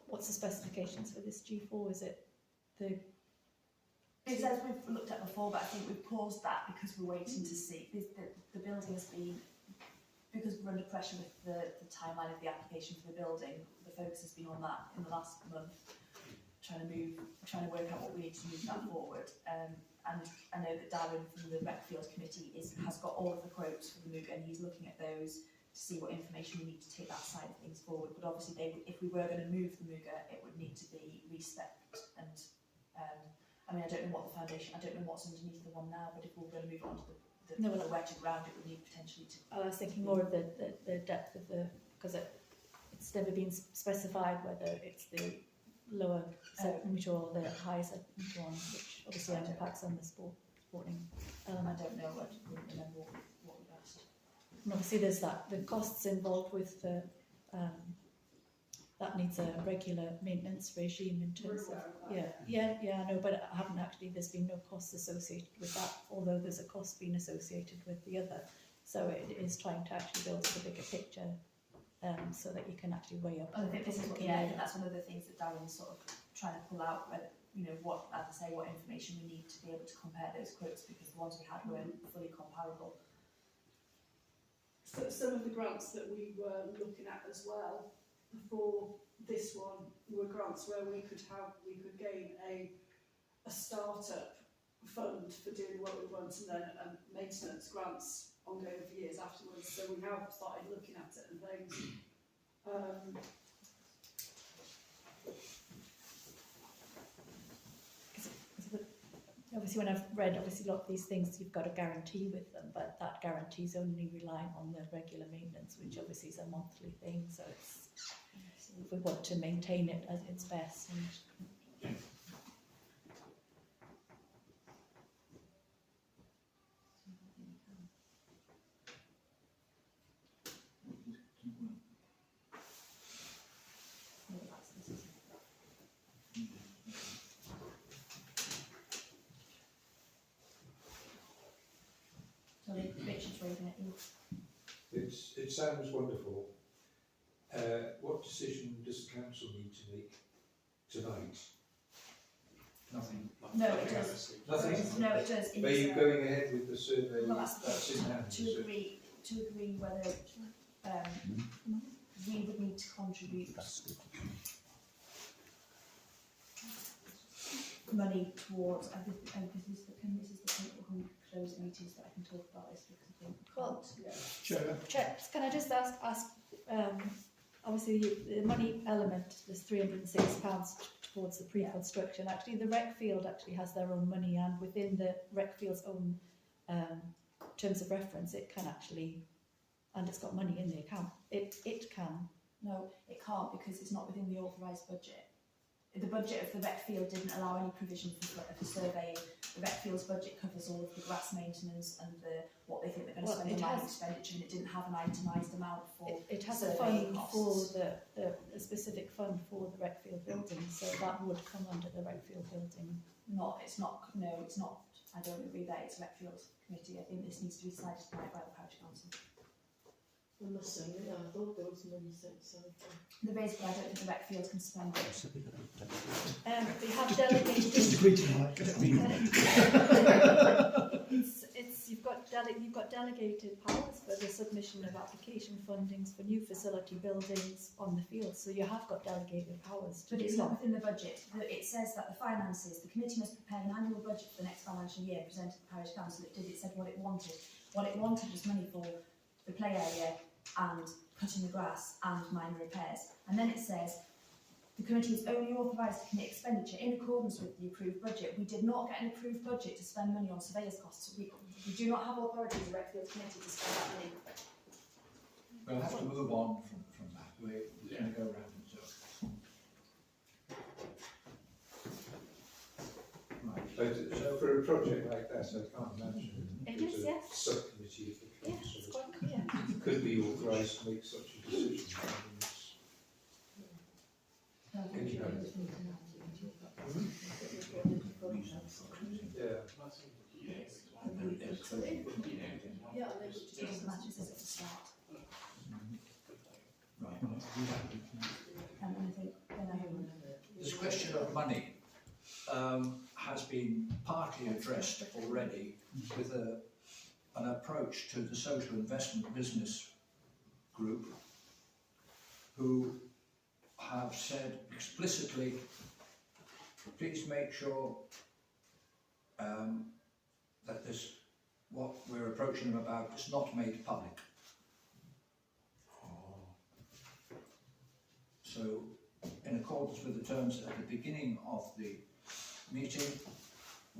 what's the specifications for this G4? Is it the... It's as we've looked at before, but I think we've paused that because we're waiting to see. The building has been, because we're under pressure with the timeline of the application for the building, the focus has been on that in the last month, trying to work out what we need to move that forward. And I know that Darren from the Rec Field Committee has got all of the quotes for the MOOG, and he's looking at those to see what information we need to take that side of things forward. But obviously, if we were going to move the MOOG, it would need to be respec'd. And I don't know what the foundation, I don't know what's underneath the one now, but if we were going to move it onto the wetter ground, it would need potentially to... I was thinking more of the depth of the, because it's never been specified whether it's the lower centimetre or the higher centimetre one, which obviously impacts on the sporting element. I don't know, I wouldn't remember what we asked. And obviously there's the costs involved with the, that needs a regular maintenance regime in terms of, I know, but I haven't actually, there's been no costs associated with that, although there's a cost being associated with the other. So it is trying to actually build a bigger picture, so that you can actually weigh up. I think this is that's one of the things that Darren's sort of trying to pull out, whether, what, as I say, what information we need to be able to compare those quotes, because the ones we had weren't fully comparable. So some of the grants that we were looking at as well before this one were grants where we could gain a startup fund for doing what we want, and then maintenance grants ongoing for years afterwards. So we have started looking at it and things. Obviously, when I've read, a lot of these things, you've got a guarantee with them, but that guarantee is only relying on the regular maintenance, which obviously is a monthly thing. So it's, if we want to maintain it at its best. And Richard's waving at you. It sounds wonderful. What decision does the council need to make tonight? Nothing. No, it does. Nothing? No, it does. Are you going ahead with the survey that's in hand? To agree whether we would need to contribute money towards, and this is the people who close meetings that I can talk about this, because I think well, Chair, can I just ask obviously the money element, there's £306 towards the pre-construction. Actually, the rec field actually has their own money, and within the rec field's own terms of reference, it can actually, and it's got money in the account. It can. No, it can't, because it's not within the authorised budget. The budget of the rec field didn't allow any provision for surveying. The rec field's budget covers all of the grass maintenance and what they think they're going to spend on land expenditure, and it didn't have an itemised amount for it has a fund for a specific fund for the rec field building, so that would come under the rec field building. It's not. I don't agree that it's rec field committee. I think this needs to be decided tonight by the parish council. I must say, I thought there was money set aside for. There is, but I don't think the rec field can spend it. It's a bit of a- They have delegated. Disagree tonight, get it? You've got delegated powers for the submission of application fundings for new facility buildings on the field, so you have got delegated powers to But do it's that. not within the budget. It says that the finances, the committee must prepare an annual budget for the next financial year, present to the parish council. It did, it said what it wanted. What it wanted was money for the play area and cutting the grass and minor repairs. And then it says, the committee is only authorised to commit expenditure in accordance with the approved budget. We did not get an approved budget to spend money on surveyors' costs. We do not have authority as a rec field committee to spend that money. We'll have to move on from that. We're going to go round in circles. Right. So for a project like that, I can't imagine. It there's is, a yes. Subcommittee of the Yeah, council it's quite clear. could be authorised to make such a decision. Yeah, It doesn't matter, it says at the start. Right. And then I think, This question of money has been partly addressed already with an approach to the social investment business group, who have said explicitly, please make sure that this, what we're approaching them about, is not made public. So, in accordance with the terms at the beginning of the meeting,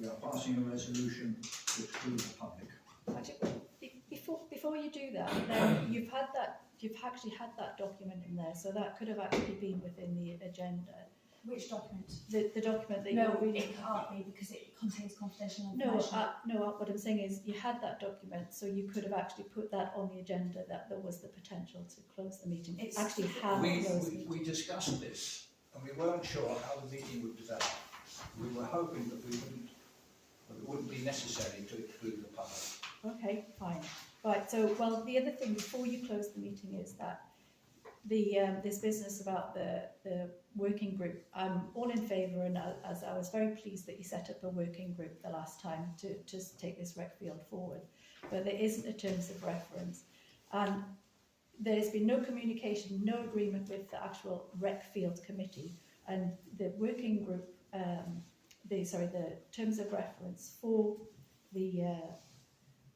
we are passing a resolution to exclude the public. Before you do that, then you've actually had that document in there, so that could have actually been within the agenda. which document? The document that No, you're reading. it can't be because it contains confidential No, information. what I'm saying is you had that document, so you could have actually put that on the agenda, that there was the potential to close the meeting. It's actually have closed the meeting. We discussed this, and we weren't sure how the meeting would develop. We were hoping that it wouldn't be necessary to exclude the public. Okay, fine. Right, so, well, the other thing before you close the meeting is that this business about the working group, I'm all in favour, and as I was very pleased that you set up a working group the last time to take this rec field forward, but there isn't a terms of reference, and there's been no communication, no agreement with the actual rec field committee, and the working group, the terms of reference for the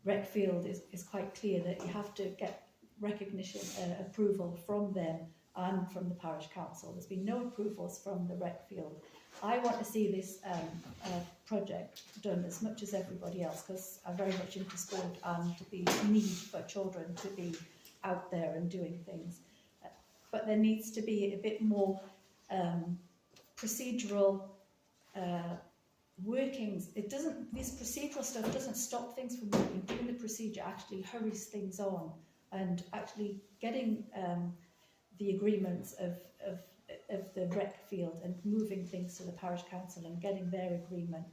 rec field is quite clear, that you have to get recognition, approval from them and from the parish council. There's been no approvals from the rec field. I want to see this project done as much as everybody else, because I'm very much into sport and the need for children to be out there and doing things. But there needs to be a bit more procedural workings. This procedural stuff doesn't stop things from moving. Doing the procedure actually hurries things on, and actually getting the agreements of the rec field and moving things to the parish council and getting their agreement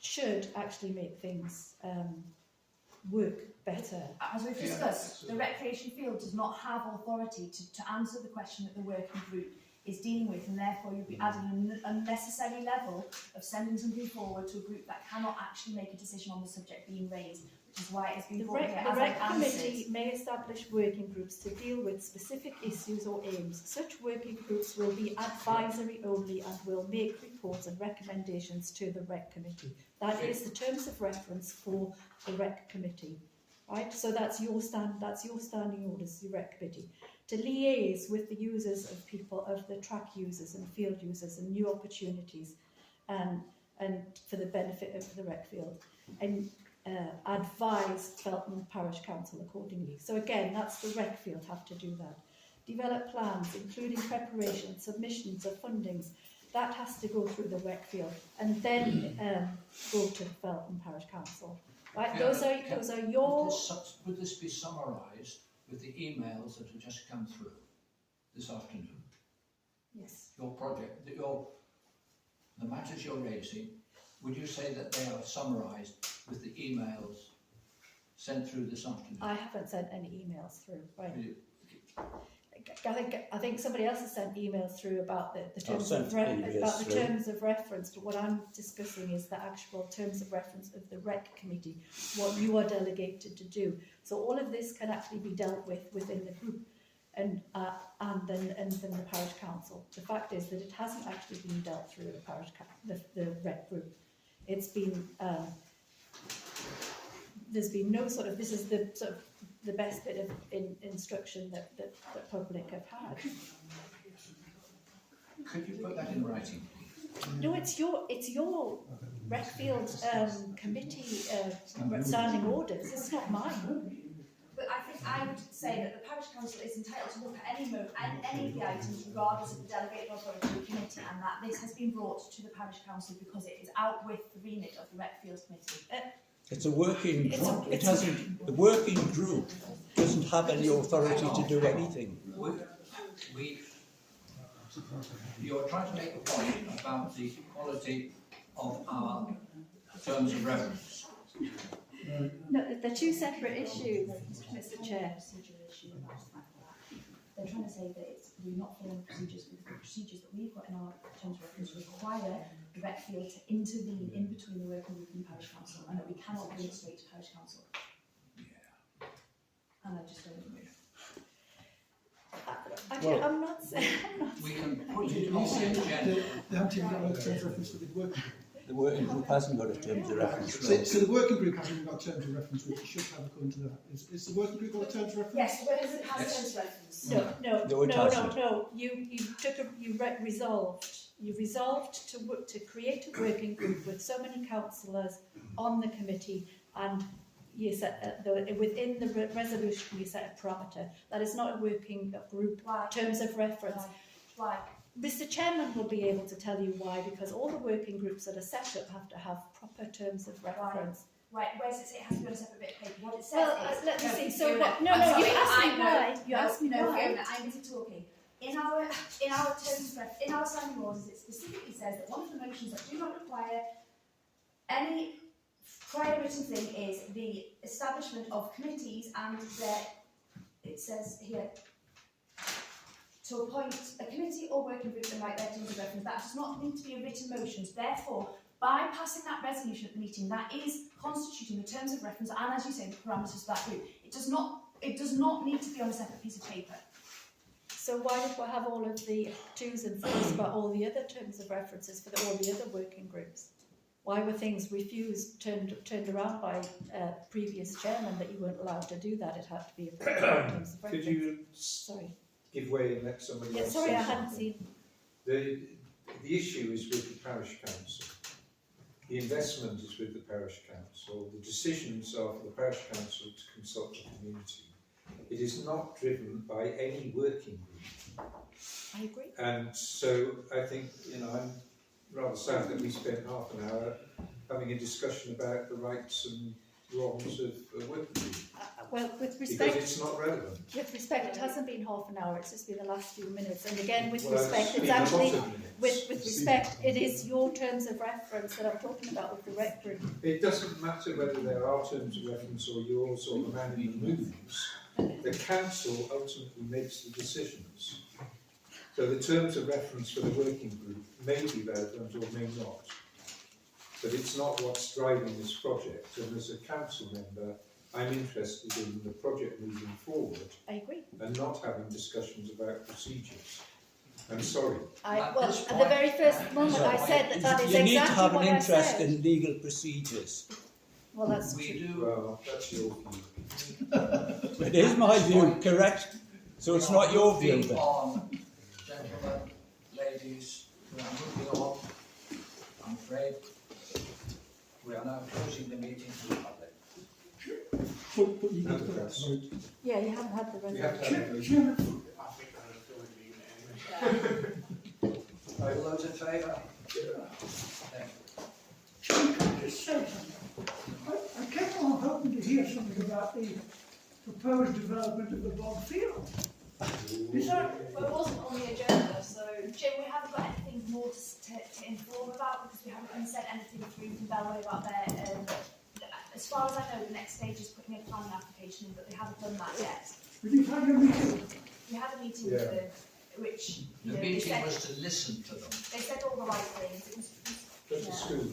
should actually make things work better. As we've discussed, the recreation field does not have authority to answer the question that the working group is dealing with, and therefore you'll be adding an unnecessary level of sending something forward to a group that cannot actually make a decision on the subject being raised, which is why it's been The brought here rec as an committee may establish working groups to deal with specific issues or aims. Such working groups will be advisory only and will make reports and recommendations to the rec committee. That is the terms of reference for the rec committee, right? So that's your standing orders, the rec committee, to liaise with the users of the track users and field users and new opportunities, and for the benefit of the rec field, and advise Felton Parish Council accordingly. So again, that's the rec field have to do that. Develop plans, including preparation, submissions of fundings. That has to go through the rec field and then go to Felton Parish Council. Right? Yeah, Those are your. Would this be summarised with the emails that have just come through this afternoon? Yes. Your project, the matters you're raising, would you say that they are summarised with the emails sent through this afternoon? I haven't sent any emails through, right? You- I think somebody else has sent emails through about the terms sent of emails through. terms of reference, but what I'm discussing is the actual terms of reference of the REC committee, what you are delegated to do. So all of this can actually be dealt with within the group and then the parish council. The fact is that it hasn't actually been dealt through the REC group. It's been there's been no sort of, this is the sort of the best bit of instruction that public have had. Could you put that in writing? No, it's your Redfield committee standing orders. It's not mine. But I think I would say that the parish council is entitled to look at any of the items regardless of the delegated authority of the committee, and that this has been brought to the parish council because it is out with the remit of the Redfield committee. It's a working group. It hasn't. The working group doesn't have any authority to do anything. You're trying to make a point about the quality of our terms of reference. No, they're two separate issues, Mr. Chair. They're trying to say that we're not following procedures because the procedures that we've got in our terms of reference require the Redfield to intervene in between the working group and the parish council, and that we cannot bring it straight to parish council. Yeah. And I just don't agree. I'm not saying. We can put it on the agenda. They haven't even got a terms of reference for the working group. The working group hasn't got a terms of reference. So the working group hasn't even got terms of reference, which it should have according to that. Is the working group got a terms of reference? Yes, where does it have terms of reference? No. You resolved to create a working group with so many councillors on the committee, and you set within the resolution you set a parameter. That is not a working group. Why? Terms of reference. Why? Mr. Chairman will be able to tell you why, because all the working groups that are set up have to have proper terms of reference. Right, where does it say it has to be on a separate bit of paper? What it says Well, is... let me see. So Fiona, what? No, I'm you sorry, asked me I know. why. You asked me No, why. Fiona, I'm busy talking. In our terms of in our standing orders, it specifically says that one of the motions that do not require any prior written thing is the establishment of committees and it says here, to appoint a committee or working group and write their terms of reference. That does not need to be a written motion. Therefore, by passing that resolution at the meeting, that is constituting the terms of reference and, as you say, the parameters of that group. It does not need to be on a separate piece of paper. So why did we have all of the 2s and 4s but all the other terms of references for all the other working groups? Why were things refused, turned around by previous chairman that you weren't allowed to do that? It had to be a terms of reference. Could you give way and let somebody else sorry, say I hadn't something? seen. The issue is with the parish council. The investment is with the parish council. The decisions are for the parish council to consult the community. It is not driven by any working group. I agree. And so I think, I'm rather sad that we spent half an hour having a discussion about the rights and wrongs of a working group. Well, with Because respect, it's not relevant. with respect, it hasn't been half an hour. It's just been the last few minutes. And again, with Well, respect, been it's a lot actually of minutes. with respect, it is your terms of reference that I'm talking about with the rec group. It doesn't matter whether there are terms of reference or yours or the man in the moves. The council ultimately makes the decisions. So the terms of reference for the working group may be relevant or may not. But it's not what's driving this project. And as a council member, I'm interested in the project moving forward. I agree. And not having discussions about procedures. I'm sorry. At the very first moment I said that is you exactly need to have what an I interest said. in legal procedures. Well, that's Well, that's your view. It is my view, correct? So it's not your view. Moving Then. on, gentlemen, ladies, we are moving on. I'm afraid we are now closing the meeting to the public. But you need to put that to vote. Yeah, you haven't had the We have to have a Chairman, I think I'm going to fill in anyway. All those in favour? Thank you. Chairman, can I just say something? I kept on hoping to hear something about the proposed development of the bog field. Is that... Well, it wasn't on the agenda, so Jim, we haven't got anything more to inform about because we haven't been sent anything through from Bellway about their as far as I know, the next stage is putting a planning application in, but they haven't done that yet. Did you have your meeting? We had a meeting with them, which, you The know, they meeting said, was to listen to them. they said all the right things. It was Just the yeah. school.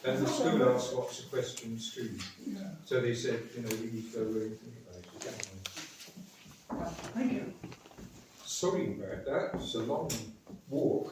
And the school asked lots of questions too. Yeah. So they said, you know, we need to go away and think about it. Thank you. Sorry about that, it's a long walk.